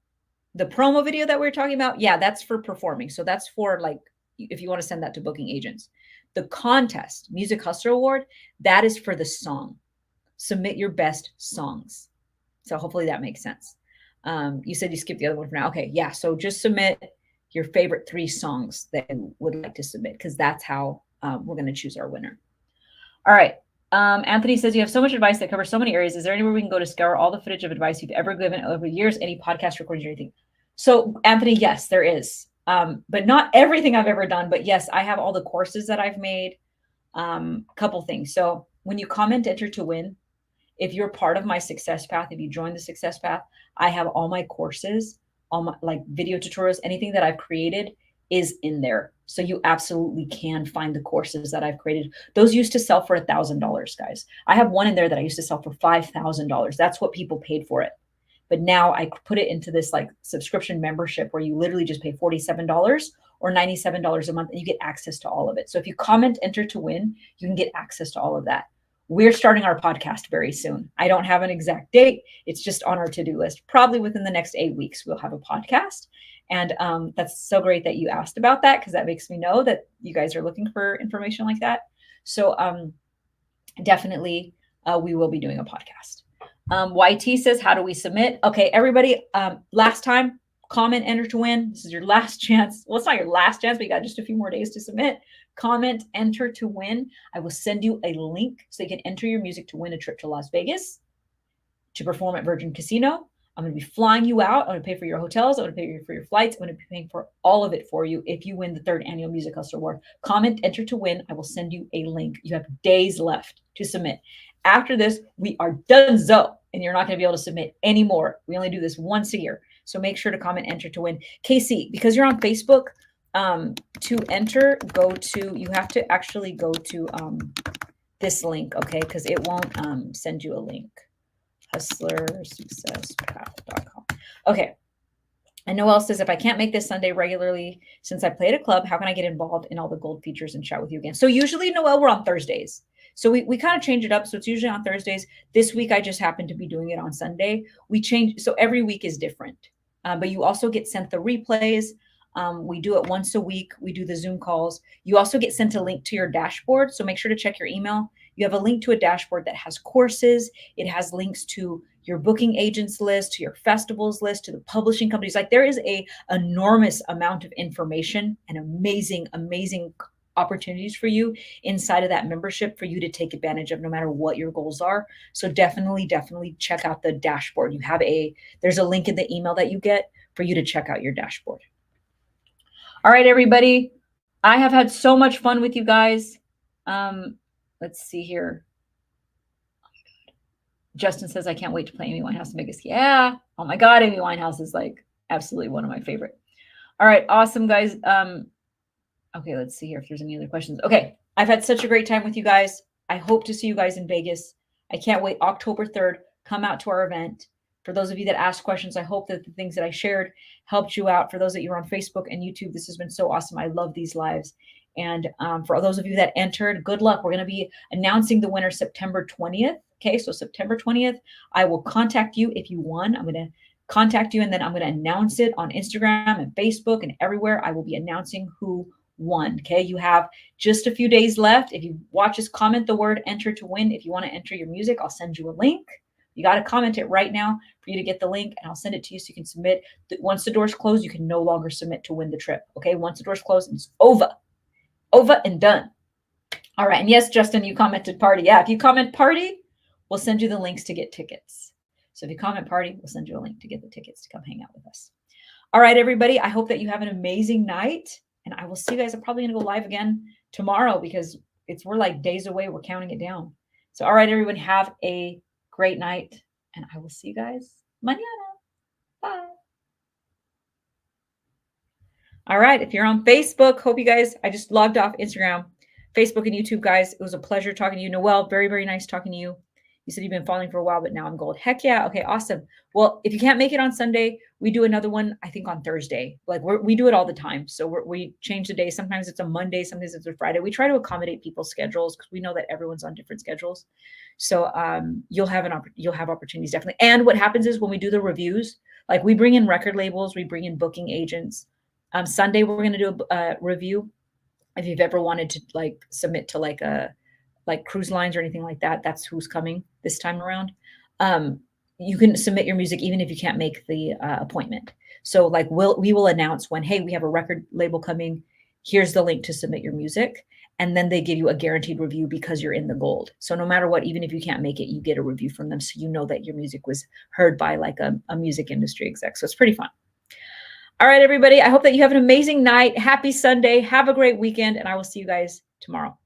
A: the promo video that we were talking about, yeah, that's for performing. So that's for like, if you want to send that to booking agents. The contest, Music Hustler Award, that is for the song. Submit your best songs. So hopefully that makes sense. You said you skipped the other one for now. Okay, yeah. So just submit your favorite 3 songs that you would like to submit because that's how we're going to choose our winner. All right. Anthony says, you have so much advice that covers so many areas. Is there anywhere we can go to scour all the footage of advice you've ever given over the years? Any podcast recordings or anything? So Anthony, yes, there is. But not everything I've ever done, but yes, I have all the courses that I've made. Couple things. So when you comment, enter to win, if you're part of my Success Path, if you join the Success Path, I have all my courses, all my like video tutorials, anything that I've created is in there. So you absolutely can find the courses that I've created. Those used to sell for $1,000, guys. I have one in there that I used to sell for $5,000. That's what people paid for it. But now I put it into this like subscription membership where you literally just pay $47 or $97 a month and you get access to all of it. So if you comment, enter to win, you can get access to all of that. We're starting our podcast very soon. I don't have an exact date. It's just on our to-do list. Probably within the next 8 weeks, we'll have a podcast. And that's so great that you asked about that because that makes me know that you guys are looking for information like that. So definitely we will be doing a podcast. YT says, how do we submit? Okay, everybody, last time, Comment, enter to win. This is your last chance. Well, it's not your last chance, but you got just a few more days to submit. Comment, enter to win. I will send you a link so you can enter your music to win a trip to Las Vegas to perform at Virgin Casino. I'm going to be flying you out. I'm going to pay for your hotels. I'm going to pay for your flights. I'm going to be paying for all of it for you if you win the 3rd annual Music Hustle Award. Comment, enter to win. I will send you a link. You have days left to submit. After this, we are donezo, and you're not going to be able to submit anymore. We only do this once a year. So make sure to comment, enter to win. Casey, because you're on Facebook, to enter, you have to actually go to this link, okay? Because it won't send you a link. HustlerSuccessPath.com. Okay. And Noelle says, if I can't make this Sunday regularly, since I play at a club, how can I get involved in all the gold features and chat with you again? So usually, Noelle, we're on Thursdays. So we kind of change it up. So it's usually on Thursdays. This week, I just happened to be doing it on Sunday. We change. So every week is different. But you also get sent the replays. We do it once a week. We do the Zoom calls. You also get sent a link to your dashboard. So make sure to check your email. You have a link to a dashboard that has courses. It has links to your booking agents list, to your festivals list, to the publishing companies. Like there is a enormous amount of information and amazing, amazing opportunities for you inside of that membership for you to take advantage of no matter what your goals are. So definitely check out the dashboard. There's a link in the email that you get for you to check out your dashboard. All right, everybody. I have had so much fun with you guys. Let's see here. Justin says, I can't wait to play Amy Winehouse in Vegas. Yeah. Oh my God. Amy Winehouse is like absolutely one of my favorite. All right. Awesome, guys. Okay. Let's see here if there's any other questions. Okay. I've had such a great time with you guys. I hope to see you guys in Vegas. I can't wait. October 3rd, come out to our event. For those of you that asked questions, I hope that the things that I shared helped you out. For those that you're on Facebook and YouTube, this has been so awesome. I love these lives. And for those of you that entered, good luck. We're going to be announcing the winner September 20th. Okay, so September 20th, I will contact you if you won. I'm going to contact you, and then I'm going to announce it on Instagram and Facebook and everywhere. I will be announcing who won. Okay, you have just a few days left. If you watch us, comment the word enter to win. If you want to enter your music, I'll send you a link. You got to comment it right now for you to get the link, and I'll send it to you so you can submit. Once the doors close, you can no longer submit to win the trip. Okay, once the doors close, it's over and done. All right, and yes, Justin, you commented party. Yeah, if you comment party, we'll send you the links to get tickets. So if you comment party, we'll send you a link to get the tickets to come hang out with us. All right, everybody, I hope that you have an amazing night, and I will see you guys. I'm probably going to go live again tomorrow because we're like days away. We're counting it down. So, all right, everyone, have a great night, and I will see you guys mañana. Bye. All right, if you're on Facebook, hope you guys, I just logged off Instagram, Facebook, and YouTube, guys. It was a pleasure talking to you. Noelle, very, very nice talking to you. You said you've been following for a while, but now I'm gold. Heck yeah. Okay, awesome. Well, if you can't make it on Sunday, we do another one, I think, on Thursday. Like we do it all the time. So we change the day. Sometimes it's a Monday, sometimes it's a Friday. We try to accommodate people's schedules because we know that everyone's on different schedules. So you'll have opportunities, definitely. And what happens is when we do the reviews, like we bring in record labels, we bring in booking agents. Sunday, we're going to do a review. If you've ever wanted to like submit to like cruise lines or anything like that, that's who's coming this time around. You can submit your music even if you can't make the appointment. So like we will announce when, hey, we have a record label coming. Here's the link to submit your music. And then they give you a guaranteed review because you're in the gold. So no matter what, even if you can't make it, you get a review from them. So you know that your music was heard by like a music industry exec. So it's pretty fun. All right, everybody. I hope that you have an amazing night. Happy Sunday. Have a great weekend. And I will see you guys tomorrow.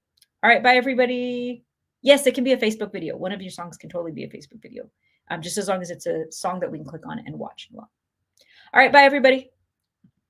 A: All right. Bye, everybody. Yes, it can be a Facebook video. One of your songs can totally be a Facebook video. Just as long as it's a song that we can click on and watch. All right. Bye, everybody.